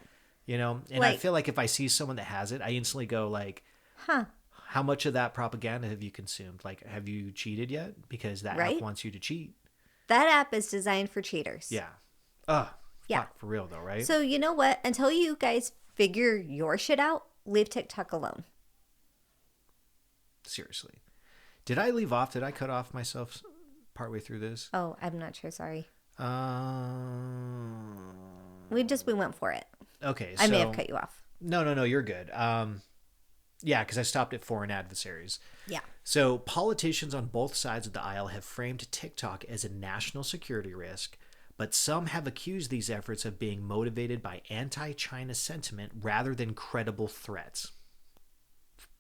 And I feel like if I see someone that has it, I instantly go like, huh. How much of that propaganda have you consumed? Like, have you cheated yet? Because that app wants you to cheat. That app is designed for cheaters. Yeah. Fuck, for real though, right? So you know what? Until you guys figure your shit out, leave TikTok alone. Seriously. Did I leave off? Did I cut off myself partway through this? Oh, I'm not sure. Sorry. We went for it. Okay, I may have cut you off. No, you're good. Yeah, because I stopped at foreign adversaries. Yeah. So politicians on both sides of the aisle have framed TikTok as a national security risk, but some have accused these efforts of being motivated by anti-China sentiment rather than credible threats.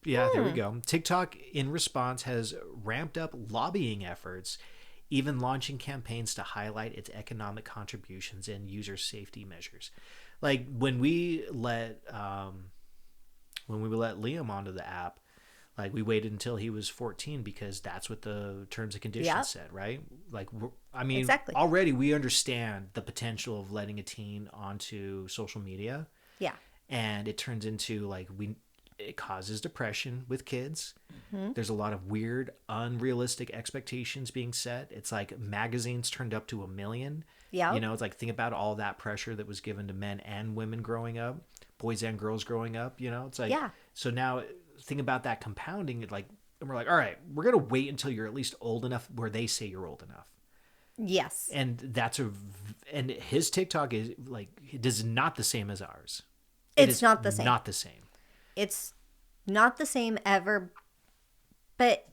Yeah, there we go. TikTok, in response, has ramped up lobbying efforts, even launching campaigns to highlight its economic contributions and user safety measures. Like when we let Liam onto the app, like we waited until he was 14 because that's what the terms and conditions said, right? Like, I mean, exactly. Already we understand the potential of letting a teen onto social media. Yeah. And it turns into like it causes depression with kids. There's a lot of weird, unrealistic expectations being set. It's like magazines turned up to 1 million. Yeah. You know, it's like think about all that pressure that was given to men and women growing up, boys and girls growing up. You know, it's like so now think about that compounding. And we're like, all right, we're gonna wait until you're at least old enough where they say you're old enough. Yes. And and his TikTok is like it is not the same as ours. It's not the same. Not the same. It's not the same ever, but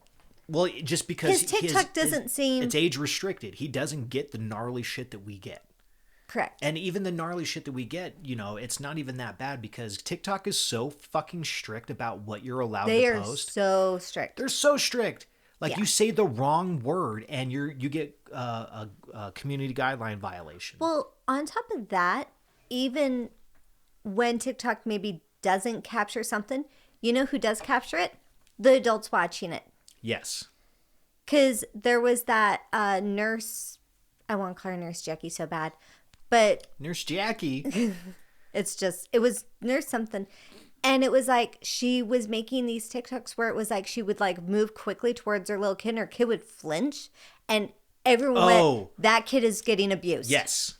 well, just because his TikTok doesn't seem it's age restricted. He doesn't get the gnarly shit that we get. Correct. And even the gnarly shit that we get, you know, it's not even that bad because TikTok is so fucking strict about what you're allowed to post. They are so strict. They're so strict. Like you say the wrong word and you get a community guideline violation. Well, on top of that, even when TikTok maybe doesn't capture something, you know who does capture it? The adults watching it. Yes. Because there was that nurse, I want to call her Nurse Jackie so bad, but... Nurse Jackie. it was Nurse something. And it was like she was making these TikToks where it was like she would like move quickly towards her little kid and her kid would flinch. And everyone went, that kid is getting abused. Yes.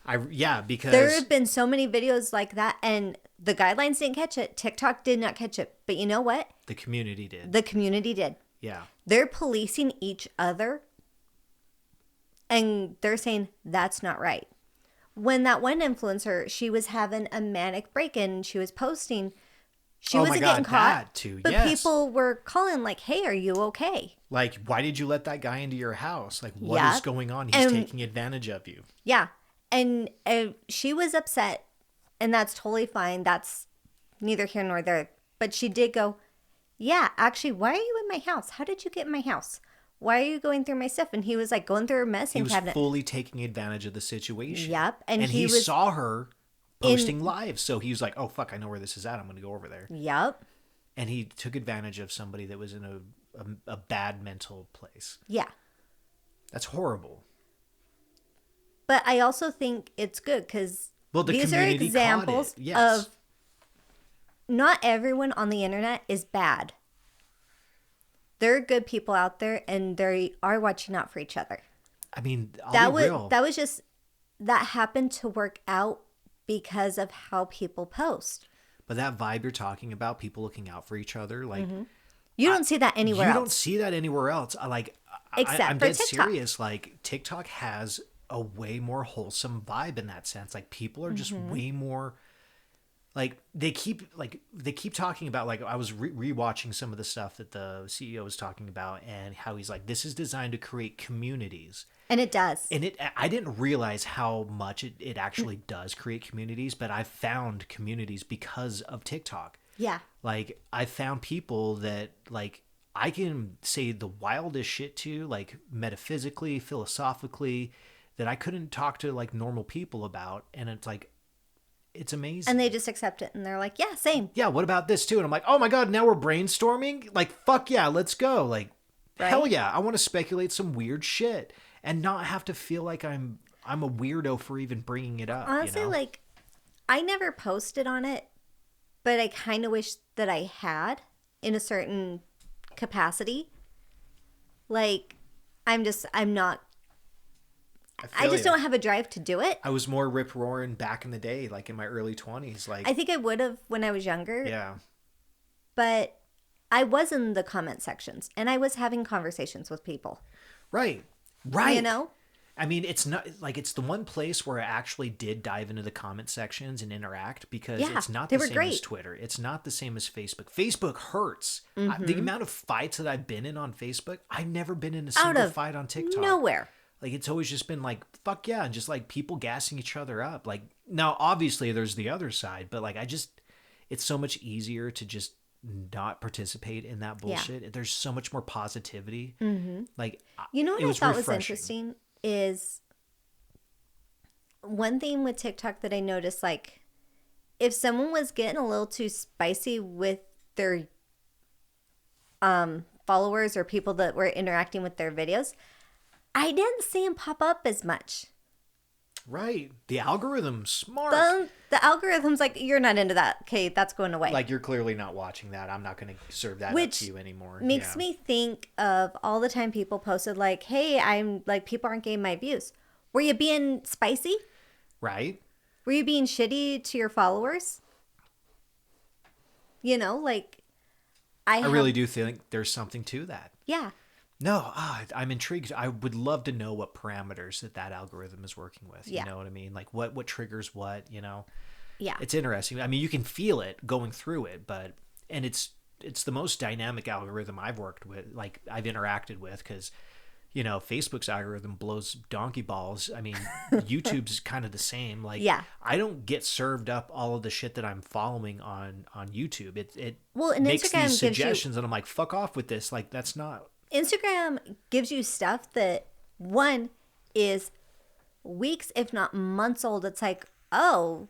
Because... There have been so many videos like that and the guidelines didn't catch it. TikTok did not catch it. But you know what? The community did. The community did. Yeah. They're policing each other and they're saying that's not right. When that one influencer, she was having a manic break and she was posting, she wasn't getting caught. But people were calling like, hey, are you okay? Like, why did you let that guy into your house? Like, what is going on? He's taking advantage of you. Yeah. And she was upset and that's totally fine. That's neither here nor there. But she did go, yeah, actually, why are you in my house? How did you get in my house? Why are you going through my stuff? And he was like going through her medicine cabinet. He was fully taking advantage of the situation. Yep. And he saw her posting live. So he was like, oh, fuck, I know where this is at. I'm going to go over there. Yep. And he took advantage of somebody that was in a bad mental place. Yeah. That's horrible. But I also think it's good because these are examples of not everyone on the internet is bad. There are good people out there and they are watching out for each other. I mean, that was just, that happened to work out because of how people post. But that vibe you're talking about, people looking out for each other, like... You don't see that anywhere else. You don't see that anywhere else. Except I'm for dead TikTok. serious. Like, TikTok has a way more wholesome vibe in that sense. Like, people are just way more... Like they keep talking about, like, I was rewatching some of the stuff that the CEO was talking about and how he's like, this is designed to create communities. And it does. And I didn't realize how much it actually does create communities, but I've found communities because of TikTok. Yeah. Like, I found people that, like, I can say the wildest shit to, like, metaphysically, philosophically, that I couldn't talk to, like, normal people about. And it's like, it's amazing. And they just accept it and they're like, yeah, same. Yeah, what about this too? And I'm like, oh my God, now we're brainstorming? Like, fuck yeah, let's go. Like, hell yeah, I want to speculate some weird shit and not have to feel like I'm a weirdo for even bringing it up. Honestly, like, I never posted on it, but I kind of wish that I had in a certain capacity. Like, I just don't have a drive to do it. I was more rip roaring back in the day, like in my early 20s. Like, I think I would have when I was younger. Yeah. But I was in the comment sections and I was having conversations with people. Right. You know? I mean, it's not like it's the one place where I actually did dive into the comment sections and interact because Yeah, it's not they the were same as great. Twitter. It's not the same as Facebook. Facebook hurts. The Mm-hmm. amount of fights that I've been in on Facebook, I've never been in a Out single of fight on TikTok. nowhere. Like it's always just been like fuck yeah, and just like people gassing each other up. Like now, obviously there's the other side, but like it's so much easier to just not participate in that Yeah. bullshit. There's so much more positivity. Like You know it what I was thought was refreshing. interesting is one thing with TikTok that I noticed, like, if someone was getting a little too spicy with their followers or people that were interacting with their videos, I didn't see them pop up as much. Right. The algorithm's smart. The algorithm's like, you're not into that. Okay, that's going away. Like you're clearly not watching that. I'm not going to serve that up Which to you anymore. makes Yeah. me think of all the time people posted like, hey, I'm like, people aren't getting my views. Were you being spicy? Right? Were you being shitty to your followers? You know, like I really do think there's something to that. Yeah. No, I'm intrigued. I would love to know what parameters that algorithm is working with. Yeah. You know what I mean? Like what triggers what, you know? Yeah. It's interesting. I mean, you can feel it going through it, and it's the most dynamic algorithm I've worked with, like I've interacted with, because you know Facebook's algorithm blows donkey balls. I mean, YouTube's kind of the same. Like, Yeah. I don't get served up all of the shit that I'm following on YouTube. It Well, and makes Instagram these gives you- suggestions, and I'm like, fuck off with this. Like, that's not. Instagram gives you stuff that one is weeks, if not months old. It's like, oh,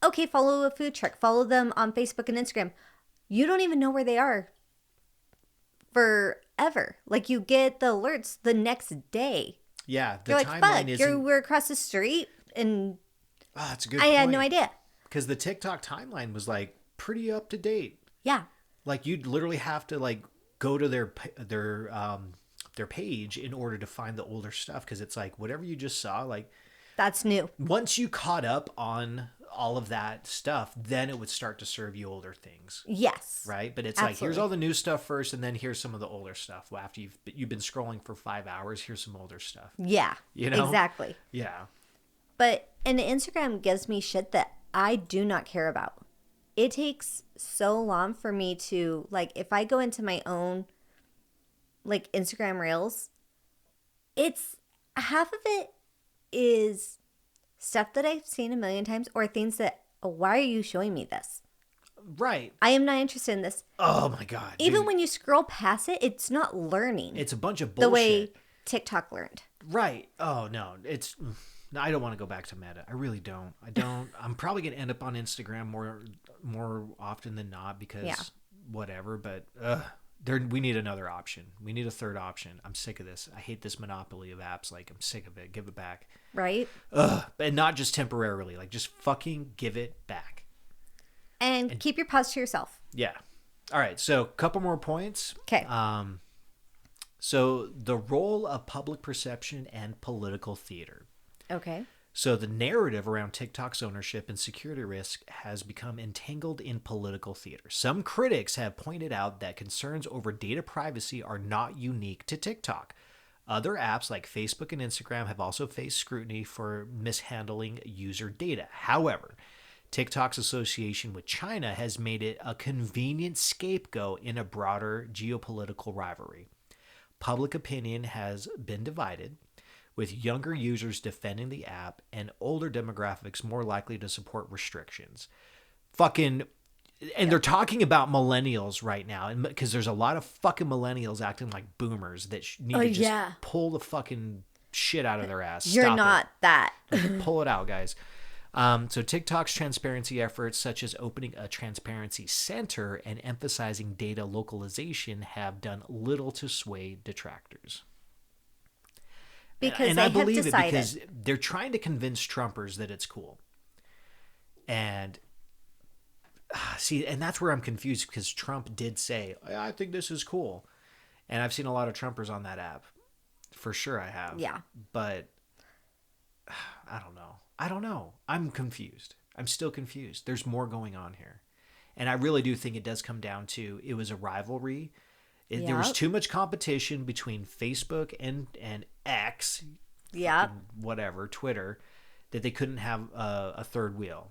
okay, follow a food truck, follow them on Facebook and Instagram. You don't even know where they are forever. Like you get the alerts the next day. Yeah, the You're like, timeline fuck, isn't. we're across the street and That's a good I point. had no idea. Because the TikTok timeline was like pretty up to date. Yeah. Like you'd literally have to like go to their page in order to find the older stuff, because it's like whatever you just saw, like That's new. once you caught up on all of that stuff, then it would start to serve you older things, Yes. right? But it's like, here's Absolutely. all the new stuff first, and then here's some of the older stuff. Well, after you've been scrolling for 5 hours, here's some older stuff. Yeah. You know? Exactly. Yeah. But and Instagram gives me shit that I do not care about. It takes so long for me to, like, if I go into my own like Instagram reels, it's half of it is stuff that I've seen a million times or things that, oh, why are you showing me this? Right. I am not interested in this. Oh my god. Even dude. when you scroll past it, it's not learning It's a bunch of the bullshit. way TikTok learned. Right. Oh no, it's. No, I don't want to go back to Meta. I really don't. I don't. I'm probably gonna end up on Instagram more often than not because Yeah. whatever. But we need another option. We need a third option. I'm sick of this. I hate this monopoly of apps. Like I'm sick of it. Give it back. Right? And not just temporarily. Like just fucking give it back. And keep your paws to yourself. Yeah. All right. So couple more points. Okay. So the role of public perception and political theater. Okay. So the narrative around TikTok's ownership and security risk has become entangled in political theater. Some critics have pointed out that concerns over data privacy are not unique to TikTok. Other apps like Facebook and Instagram have also faced scrutiny for mishandling user data. However, TikTok's association with China has made it a convenient scapegoat in a broader geopolitical rivalry. Public opinion has been divided, with younger users defending the app and older demographics more likely to support restrictions. Fucking, and they're talking about millennials right now, and because there's a lot of fucking millennials acting like boomers that need to just pull the fucking shit out of their ass. You're Stop not that. it. Pull it out, guys. So TikTok's transparency efforts, such as opening a transparency center and emphasizing data localization, have done little to sway detractors. Because and they I have believe decided. it because they're trying to convince Trumpers that it's cool. And see, and that's where I'm confused, because Trump did say, I think this is cool. And I've seen a lot of Trumpers on that app. For sure I have. Yeah. But I don't know. I'm confused. I'm still confused. There's more going on here. And I really do think it does come down to, it was a rivalry. There was Yep. too much competition between Facebook and X, Yeah. whatever, Twitter, that they couldn't have a third wheel.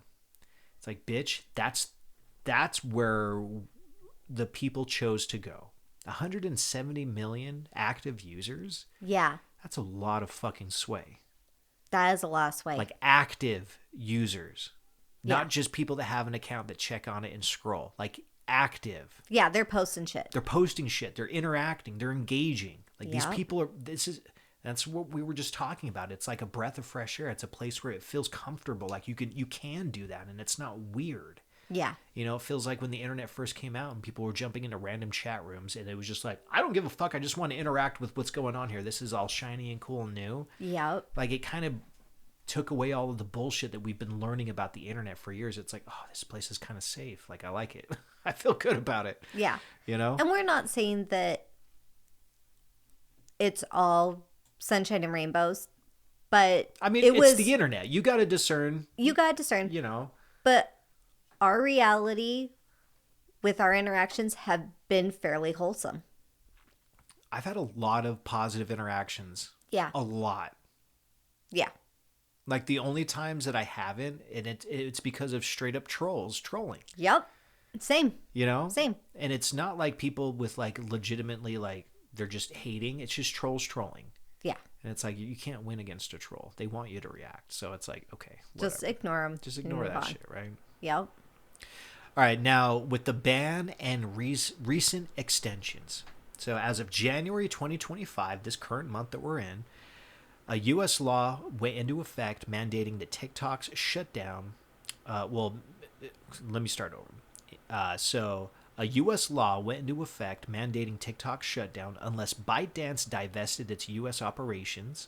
It's like, bitch, that's where the people chose to go. 170 million active users. Yeah. That's a lot of fucking sway. That is a lot of sway. Like active users, not Yeah. just people that have an account that check on it and scroll. Like active. Yeah, they're posting shit. They're posting shit. They're interacting. They're engaging. Like these Yep. people are. That's what we were just talking about. It's like a breath of fresh air. It's a place where it feels comfortable. Like you can do that, and it's not weird. Yeah. You know, it feels like when the internet first came out and people were jumping into random chat rooms, and it was just like, I don't give a fuck. I just want to interact with what's going on here. This is all shiny and cool and new. Yep. Like it kind of took away all of the bullshit that we've been learning about the internet for years. It's like, oh, this place is kind of safe. Like I like it. I feel good about it. Yeah. You know? And we're not saying that it's all sunshine and rainbows, but I mean, it it's was the internet. You got to discern, you got to discern. you know. But our reality with our interactions have been fairly wholesome. I've had a lot of positive interactions. Yeah. A lot. Yeah. Like the only times that I haven't, and it's because of straight up trolls trolling. Yep. Same. You know? Same. And it's not like people with like legitimately like they're just hating. It's just trolls trolling. Yeah. And it's like you can't win against a troll. They want you to react. So it's like, okay, whatever. Just ignore them. Just ignore that shit, right? Yep. All right, now with the ban and recent extensions. So as of January 2025, this current month that we're in, a U.S. law went into effect mandating that TikTok's shutdown. Let me start over. So a U.S. law went into effect mandating TikTok's shutdown unless ByteDance divested its U.S. operations.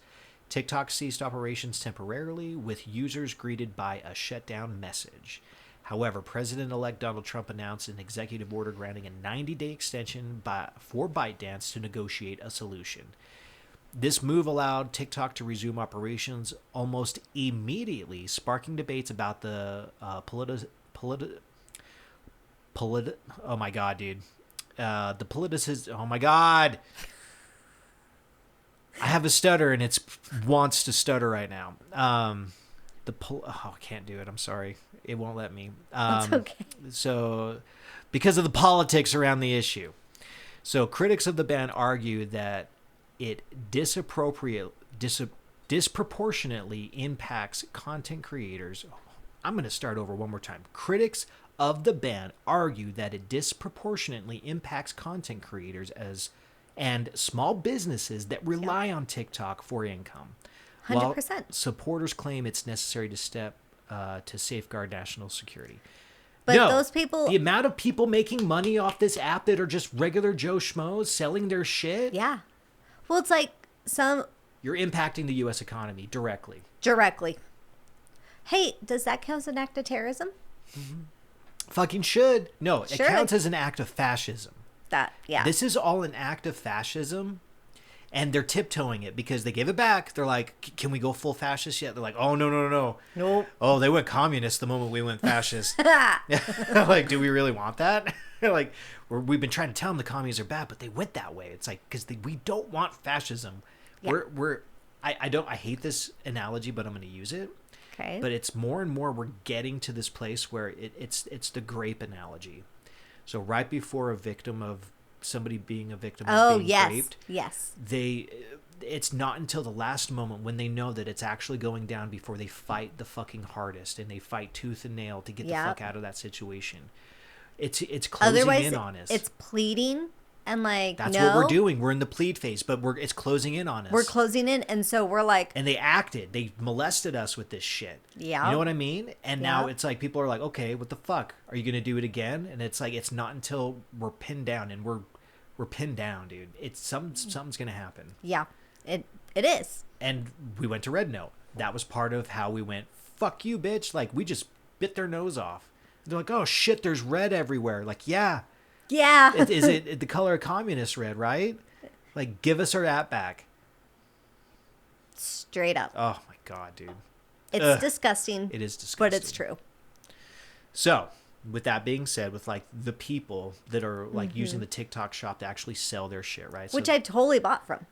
TikTok ceased operations temporarily, with users greeted by a shutdown message. However, President-elect Donald Trump announced an executive order granting a 90-day extension for ByteDance to negotiate a solution. This move allowed TikTok to resume operations almost immediately, sparking debates about the oh my god, dude. Oh my god. I have a stutter and it wants to stutter right now. I can't do it. I'm sorry. It won't let me. That's okay. So, because of the politics around the issue. So, critics of the ban argue that it disproportionately impacts content creators. I'm going to start over one more time. Critics of the ban argue that it disproportionately impacts content creators and small businesses that rely on TikTok for income. 100%. While supporters claim it's necessary to safeguard national security. But No, those people, the amount of people making money off this app that are just regular Joe Schmoes selling their shit, yeah. Well, it's like you're impacting the U.S. economy directly. Hey, does that count as an act of terrorism? Fucking should. No, Sure. it counts as an act of fascism. Yeah. This is all an act of fascism, and they're tiptoeing it because they give it back. They're like, can we go full fascist yet? They're like, oh, no. Nope. Oh, they went communist the moment we went fascist. Like, do we really want that? Like, we've been trying to tell them the communists are bad, but they went that way. It's like, because we don't want fascism. Yeah. I hate this analogy, but I'm going to use it. Okay. But it's more and more we're getting to this place where it's the grape analogy. So right before somebody being a victim of being raped, yes. It's not until the last moment when they know that it's actually going down before they fight the fucking hardest and they fight tooth and nail to get the fuck out of that situation. It's closing Otherwise, in on us. It's pleading and like, That's no, what we're doing. We're in the plead phase, but it's closing in on us. We're closing in, and so we're like, And they molested us with this shit. Yeah. You know what I mean? And now Yeah. it's like people are like, okay, what the fuck? Are you going to do it again? And it's like, it's not until we're pinned down, and we're pinned down, dude. It's something's going to happen. yeah, it is. And we went to Red Note. That was part of how we went, fuck you, bitch. Like, we just bit their nose off. They're like, oh shit, there's red everywhere. Like, yeah. Yeah. Is it the color of communist red, right? Like, give us our app back. Straight up. Oh my god, dude. It's disgusting. It is disgusting. But it's true. So, with that being said, with like the people that are like using the TikTok shop to actually sell their shit, right? Which So, I totally bought from.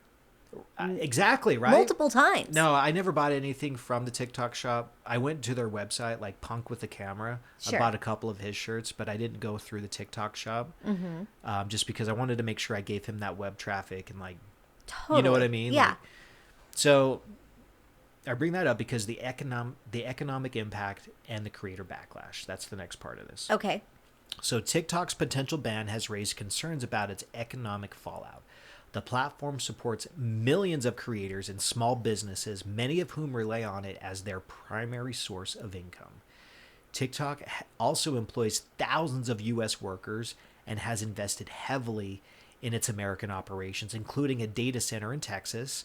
Exactly, right? multiple times. No, I never bought anything from the TikTok shop. I went to their website, like Punk with the Camera. I Sure. bought a couple of his shirts, but I didn't go through the TikTok shop, just because I wanted to make sure I gave him that web traffic and like, Totally. you know what I mean? Yeah. Like, so I bring that up because the economic impact and the creator backlash. That's the next part of this. Okay. So TikTok's potential ban has raised concerns about its economic fallout. The platform supports millions of creators and small businesses, many of whom rely on it as their primary source of income. TikTok also employs thousands of U.S. workers and has invested heavily in its American operations, including a data center in Texas.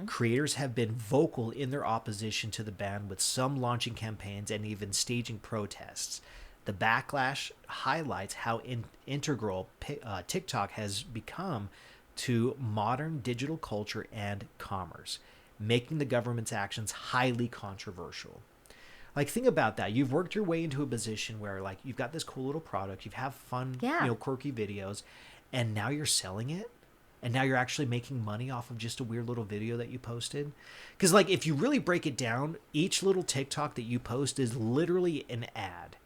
Creators have been vocal in their opposition to the ban, with some launching campaigns and even staging protests. The backlash highlights how integral TikTok has become to modern digital culture and commerce, making the government's actions highly controversial. Like, think about that. You've worked your way into a position where, like, you've got this cool little product, you have fun, Yeah. quirky videos, and now you're selling it, and now you're actually making money off of just a weird little video that you posted. Because, like, if you really break it down, each little TikTok that you post is literally an ad.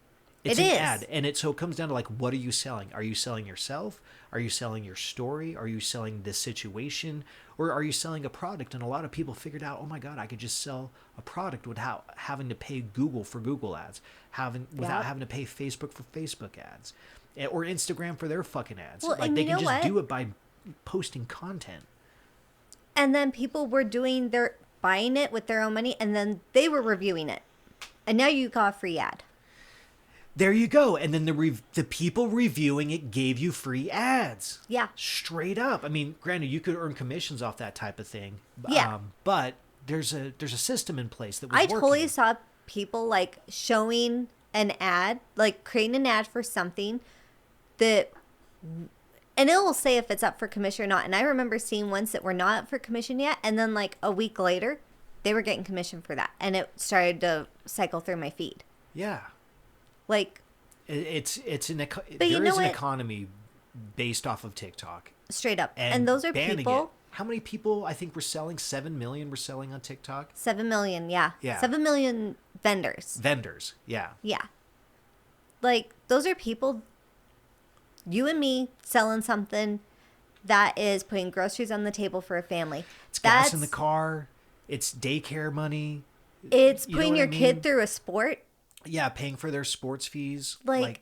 It's It an is. ad, and so it comes down to, like, what are you selling? Are you selling yourself? Are you selling your story? Are you selling this situation? Or are you selling a product? And a lot of people figured out, oh my God, I could just sell a product without having to pay Google for Google ads, without Yep. having to pay Facebook for Facebook ads, or Instagram for their fucking ads. Well, Like, and they you can know just what? do it by posting content. And then people were buying it with their own money, and then they were reviewing it. And now you got a free ad. There you go. And then the people reviewing it gave you free ads. Yeah. Straight up. I mean, granted, you could earn commissions off that type of thing. Yeah. But there's a system in place that was I working. totally saw people like showing an ad, like creating an ad for something that, and it will say if it's up for commission or not. And I remember seeing ones that were not up for commission yet, and then like a week later, they were getting commission for that, and it started to cycle through my feed. Yeah. Like, It's an But you there know is an what? economy based off of TikTok. straight up. And those are banning people. it. How many people? I think we're selling 7 million. We're selling on TikTok. 7 million, yeah. Yeah. 7 million vendors. Vendors. Yeah. Yeah. Like, those are people, you and me, selling something that is putting groceries on the table for a family. It's gas in the car. It's daycare money. It's You know putting what your I mean? kid through a sport. Yeah, paying for their sports fees. Like,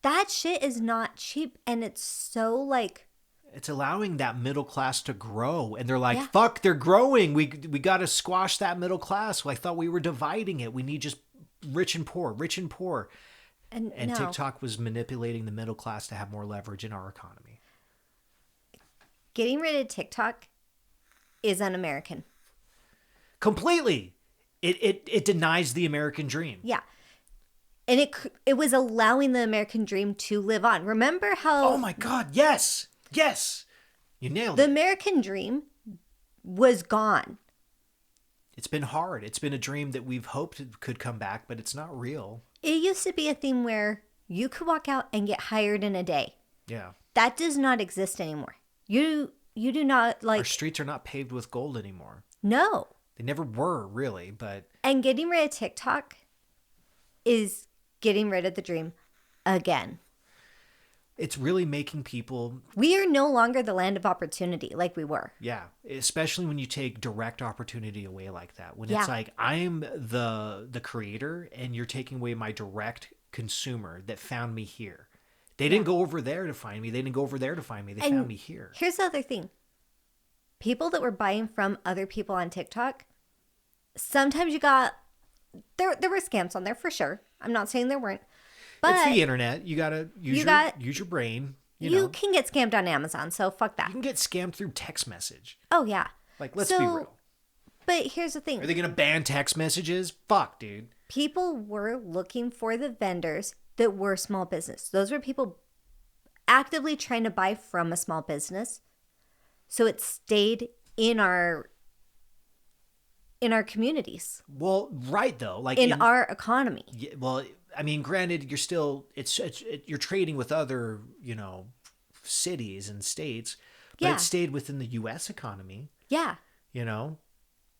that shit is not cheap. And it's so, like, it's allowing that middle class to grow, and they're like, Yeah. fuck, they're growing, we got to squash that middle class. Well, I thought we were dividing it. We need just rich and poor. and And no. TikTok was manipulating the middle class to have more leverage in our economy. Getting rid of TikTok is un-American. Completely. It denies the American dream. Yeah. And it was allowing the American dream to live on. Remember how Oh my God, yes, you nailed the it. American dream was gone. It's been hard. It's been a dream that we've hoped could come back, but it's not real. It used to be a thing where you could walk out and get hired in a day. Yeah. That does not exist anymore. You do not Our like streets are not paved with gold anymore. no. They never were, really, but And getting rid of TikTok is getting rid of the dream again. it's really making people, We are no longer the land of opportunity like we were. yeah, especially when you take direct opportunity away like that. When Yeah. it's like, I'm the creator and you're taking away my direct consumer that found me here. They didn't go over there to find me. They didn't go over there to find me. They And found me here. Here's the other thing. People that were buying from other people on TikTok, sometimes you got there were scams on there for sure. I'm not saying there weren't. But It's the internet. You gotta use your brain. You know, can get scammed on Amazon, so fuck that. you can get scammed through text message. Oh yeah. Like, let's be real. But here's the Are thing. they gonna ban text messages? Fuck, dude. People were looking for the vendors that were small business. Those were people actively trying to buy from a small business. So it stayed in our communities, Well, right though, like in our economy. yeah, well, I mean, granted, you're still you're trading with other cities and states, but Yeah. it stayed within the U.S. economy. Yeah. You know?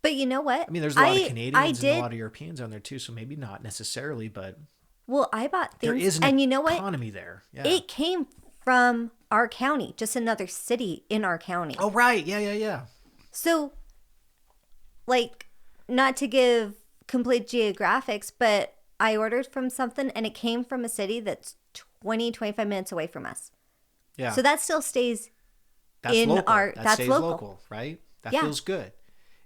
But you know what? I mean, there's a lot of I Canadians and a did. lot of Europeans on there too, so maybe not necessarily, but Well, I bought there things, is an and you know what? economy there. Yeah. It came from our county, just another city in our county. Oh, right. Yeah, yeah, yeah. So, like, not to give complete geographics, but I ordered from something and it came from a city that's 25 minutes away from us. Yeah. So that still stays That's in local. our, That that's stays local. local, right? That Yeah. feels good.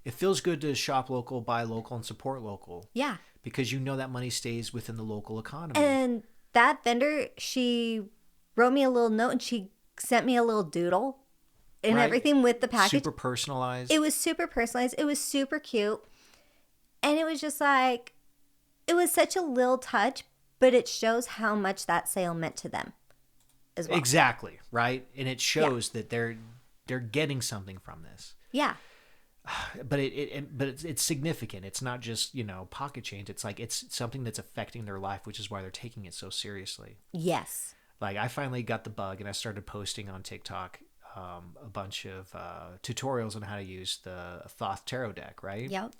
It feels good to shop local, buy local, and support local. Yeah. Because you know that money stays within the local economy. And that vendor, she wrote me a little note and she sent me a little doodle and Right. everything with the package. Super personalized. It was super personalized. It was super cute. And it was just like, it was such a little touch, but it shows how much that sale meant to them as well. Exactly, right? And it shows that they're getting something from this. Yeah. But it's significant. It's not just, pocket change. It's like it's something that's affecting their life, which is why they're taking it so seriously. Yes. Like I finally got the bug and I started posting on TikTok a bunch of tutorials on how to use the Thoth Tarot deck, right? Yep.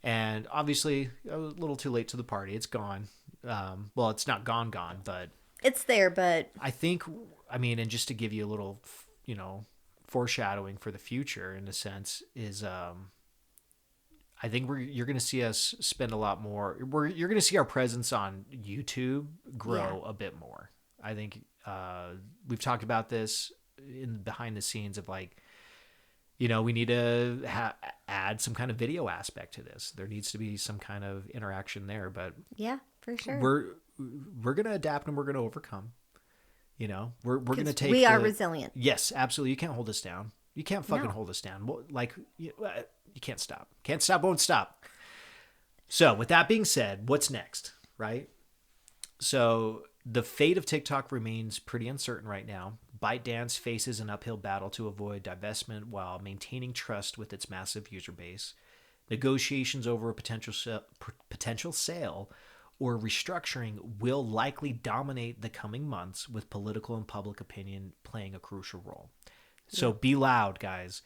And obviously, I was a little too late to the party. It's gone. Well, it's not gone, but It's there, but I think, and just to give you a little, foreshadowing for the future, in a sense, is I think you're going to see us spend a lot more. You're going to see our presence on YouTube grow a bit more. I think we've talked about this in behind the scenes of like, we need to add some kind of video aspect to this. There needs to be some kind of interaction there, but yeah, for sure. we're going to adapt and we're going to overcome. We're going to take. We are resilient. Yes, absolutely. You can't hold us down. You can't fucking hold us down. Like you can't stop. Can't stop. Won't stop. So with that being said, what's next, right? So the fate of TikTok remains pretty uncertain right now. ByteDance faces an uphill battle to avoid divestment while maintaining trust with its massive user base. Negotiations over a potential sale or restructuring will likely dominate the coming months, with political and public opinion playing a crucial role. So be loud, guys.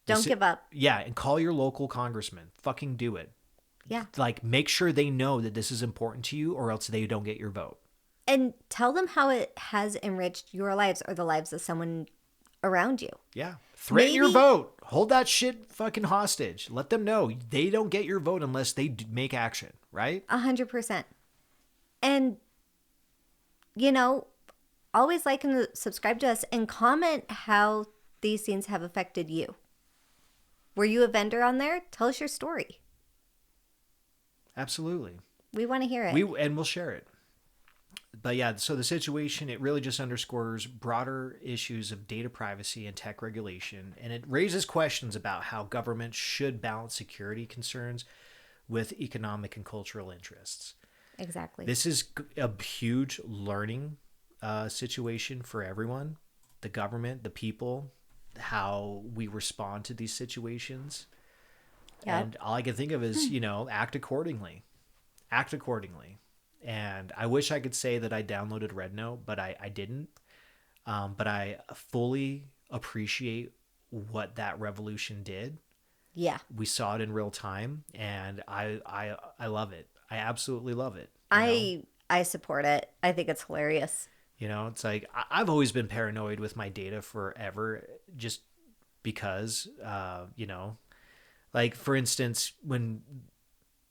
Don't give up. Yeah, and call your local congressman. Fucking do it. Yeah. Like, make sure they know that this is important to you, or else they don't get your vote. And tell them how it has enriched your lives or the lives of someone around you. Yeah. Threaten your vote. Hold that shit fucking hostage. Let them know they don't get your vote unless they make action, right? 100%. And, always like and subscribe to us and comment how these things have affected you. Were you a vendor on there? Tell us your story. Absolutely. We want to hear it. We'll share it. But yeah, so the situation, it really just underscores broader issues of data privacy and tech regulation, and it raises questions about how government should balance security concerns with economic and cultural interests. Exactly. This is a huge learning situation for everyone, the government, the people, how we respond to these situations. Yep. And all I can think of is, act accordingly. Act accordingly. And I wish I could say that I downloaded RedNote, but I didn't. But I fully appreciate what that revolution did. Yeah. We saw it in real time, and I love it. I absolutely love it. I support it. I think it's hilarious. It's like I've always been paranoid with my data forever, just because, like for instance, when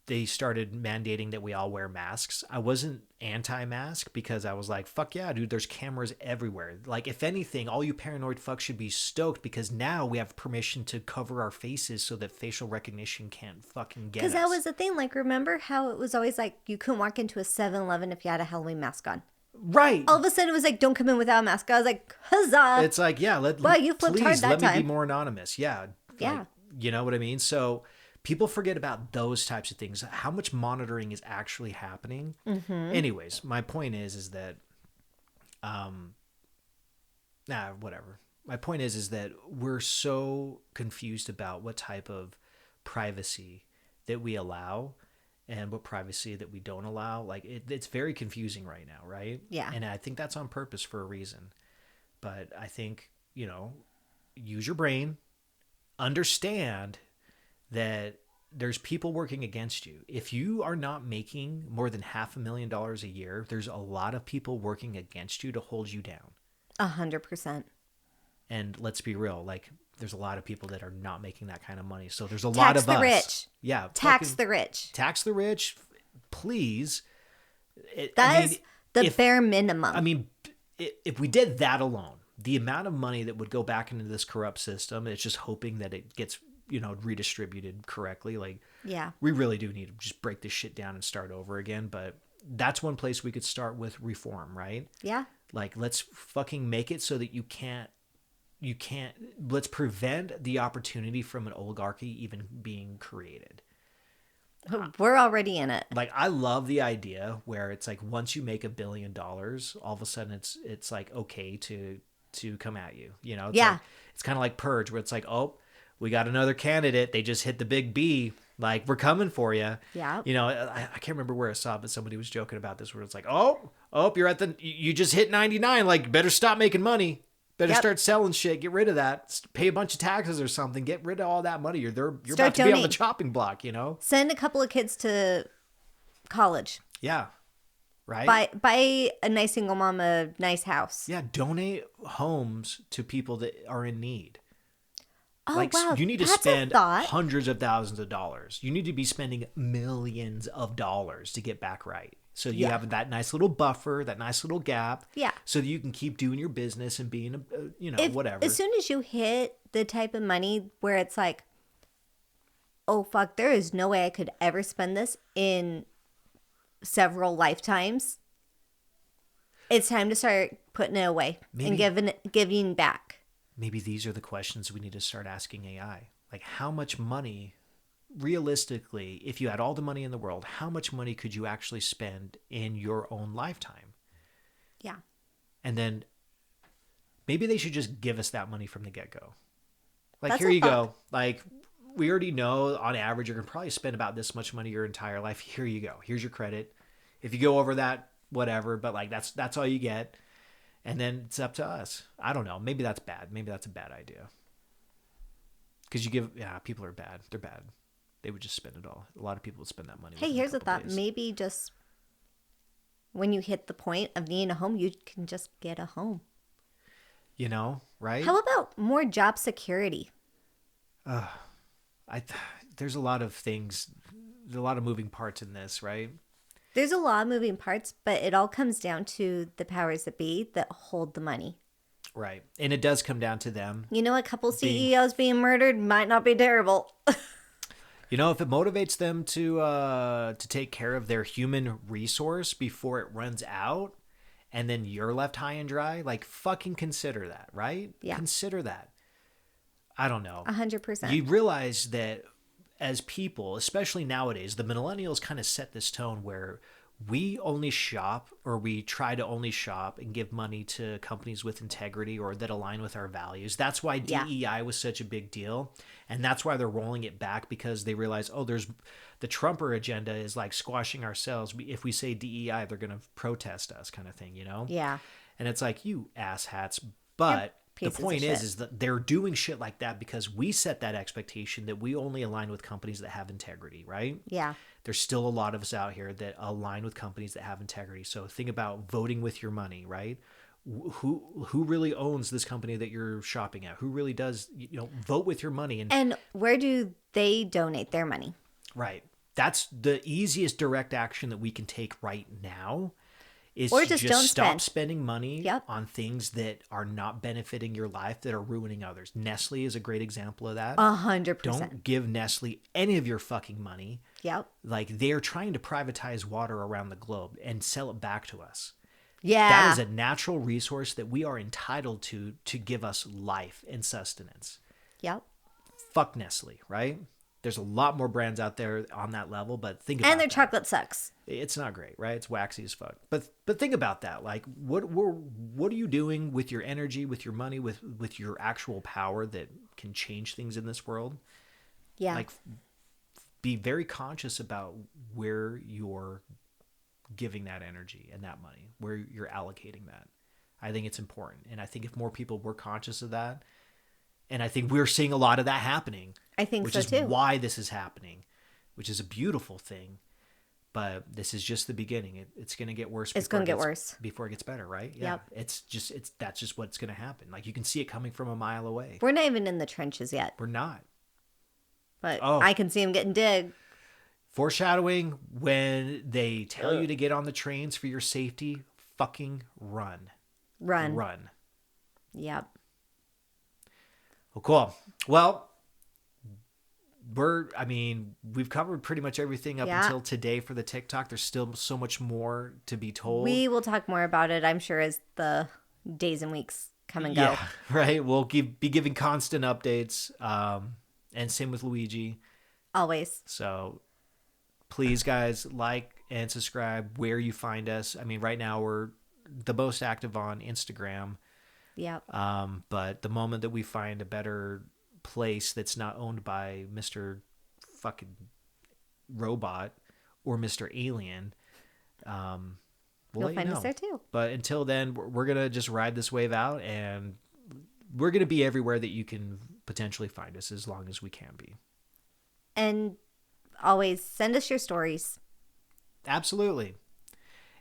they started mandating that we all wear masks, I wasn't anti-mask because I was like, fuck yeah, dude, there's cameras everywhere. Like, if anything, all you paranoid fucks should be stoked because now we have permission to cover our faces so that facial recognition can't fucking get us. Because that was the thing. Like, remember how it was always like you couldn't walk into a 7-Eleven if you had a Halloween mask on? Right. All of a sudden it was like, don't come in without a mask. I was like, huzzah. It's like, yeah, you flipped hard that let me time. be more anonymous. Yeah. Yeah. Like, you know what I mean? So people forget about those types of things, how much monitoring is actually happening. Mm-hmm. Anyways, my point is that, whatever. My point is that we're so confused about what type of privacy that we allow and what privacy that we don't allow. Like it's very confusing right now, right? Yeah. And I think that's on purpose for a reason. But I think, use your brain, understand that there's people working against you. If you are not making more than $500,000 a year, there's a lot of people working against you to hold you down. 100%. And let's be real, like there's a lot of people that are not making that kind of money. So there's a lot Tax of the us. rich. Yeah. Tax the rich. Tax the rich, please. That is the bare minimum. I mean, if we did that alone, the amount of money that would go back into this corrupt system, it's just hoping that it gets, redistributed correctly. Like, yeah. we really do need to just break this shit down and start over again. But that's one place we could start with reform, right? Yeah. Like, let's fucking make it so that you can't, let's prevent the opportunity from an oligarchy even being created. We're already in it. Like, I love the idea where it's like once you make $1 billion, all of a sudden it's like okay to come at you. It's Yeah. like, it's kind of like Purge, where it's like, oh, we got another candidate. They just hit the big B. Like, we're coming for you. Yeah. I can't remember where I saw it, but somebody was joking about this, where it's like, oh, you just hit 99. Like, better stop making money. Better start selling shit. Get rid of that. Pay a bunch of taxes or something. Get rid of all that money. You're about to be on the chopping block, Send a couple of kids to college. Yeah. Right? Buy a nice single mom a nice house. Yeah. Donate homes to people that are in need. Oh, wow. You need to That's spend a thought. hundreds of thousands of dollars. You need to be spending millions of dollars to get back right. So you have that nice little buffer, that nice little gap. Yeah. So that you can keep doing your business and being, whatever. As soon as you hit the type of money where it's like, oh, fuck, there is no way I could ever spend this in several lifetimes, it's time to start putting it away and giving back. Maybe these are the questions we need to start asking AI. Like, how much money, realistically, if you had all the money in the world, how much money could you actually spend in your own lifetime? Yeah. And then maybe they should just give us that money from the get-go. Like, That's here a you thought. go. Like, we already know on average you're going to probably spend about this much money your entire life. Here you go. Here's your credit. If you go over that, whatever. But like, that's all you get. And then it's up to us. I don't know. Maybe that's bad. Maybe that's a bad idea. Because people are bad. They're bad. They would just spend it all. A lot of people would spend that money. Hey, here's a thought. Days. Maybe just when you hit the point of needing a home, you can just get a home. Right? How about more job security? There's a lot of things. There's a lot of moving parts in this, right? There's a lot of moving parts, but it all comes down to the powers that be that hold the money. Right. And it does come down to them. A couple CEOs being murdered might not be terrible. If it motivates them to take care of their human resource before it runs out, and then you're left high and dry, like, fucking consider that, right? Yeah. Consider that. I don't know. 100%. You realize that as people, especially nowadays, the millennials kind of set this tone where we only shop, or we try to only shop and give money to companies with integrity or that align with our values. That's why DEI was such a big deal. And that's why they're rolling it back, because they realize, there's the Trumper agenda is like squashing ourselves. If we say DEI, they're going to protest us, kind of thing, Yeah. And it's like, you asshats. But the point is that they're doing shit like that because we set that expectation that we only align with companies that have integrity, right? Yeah. There's still a lot of us out here that align with companies that have integrity. So think about voting with your money, right? Who really owns this company that you're shopping at? Who really does, vote with your money? And where do they donate their money? Right. That's the easiest direct action that we can take right now. Is Or to just just don't stop spend. spending money Yep. on things that are not benefiting your life, that are ruining others. Nestle is a great example of that. 100%. Don't give Nestle any of your fucking money. Yep. Like, they're trying to privatize water around the globe and sell it back to us. Yeah. That is a natural resource that we are entitled to give us life and sustenance. Yep. Fuck Nestle, right? There's a lot more brands out there on that level, but think about And their that. chocolate sucks. It's not great, right? It's waxy as fuck. But think about that. Like, what are you doing with your energy, with your money, with your actual power that can change things in this world? Yeah. Like, be very conscious about where you're giving that energy and that money, where you're allocating that. I think it's important. And I think if more people were conscious of that, And I think we're seeing a lot of that happening. I think which so is too. why this is happening, which is a beautiful thing. But this is just the beginning. It's going to get worse. It's going to get worse before it gets better, right? Yeah. Yep. That's just what's going to happen. Like you can see it coming from a mile away. We're not even in the trenches yet. We're not. But I can see them getting dig. Foreshadowing, when they tell you to get on the trains for your safety, fucking run. Run. Yep. Oh, cool. Well, we've covered pretty much everything up until today for the TikTok. There's still so much more to be told. We will talk more about it, I'm sure, as the days and weeks come and go. Yeah, right. We'll be giving constant updates. And same with Luigi. Always. So please, guys, like and subscribe where you find us. I mean, right now we're the most active on Instagram. Yep. But the moment that we find a better place that's not owned by Mr. fucking Robot or Mr. Alien, we'll You'll find us there too. But until then, we're going to just ride this wave out, and we're going to be everywhere that you can potentially find us as long as we can be. And always send us your stories. Absolutely.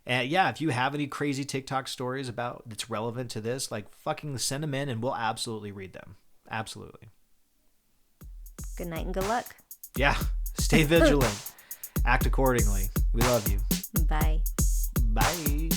And yeah, if you have any crazy TikTok stories that's relevant to this, like fucking send them in and we'll absolutely read them. Absolutely. Good night and good luck. Yeah. Stay vigilant. Act accordingly. We love you. Bye. Bye.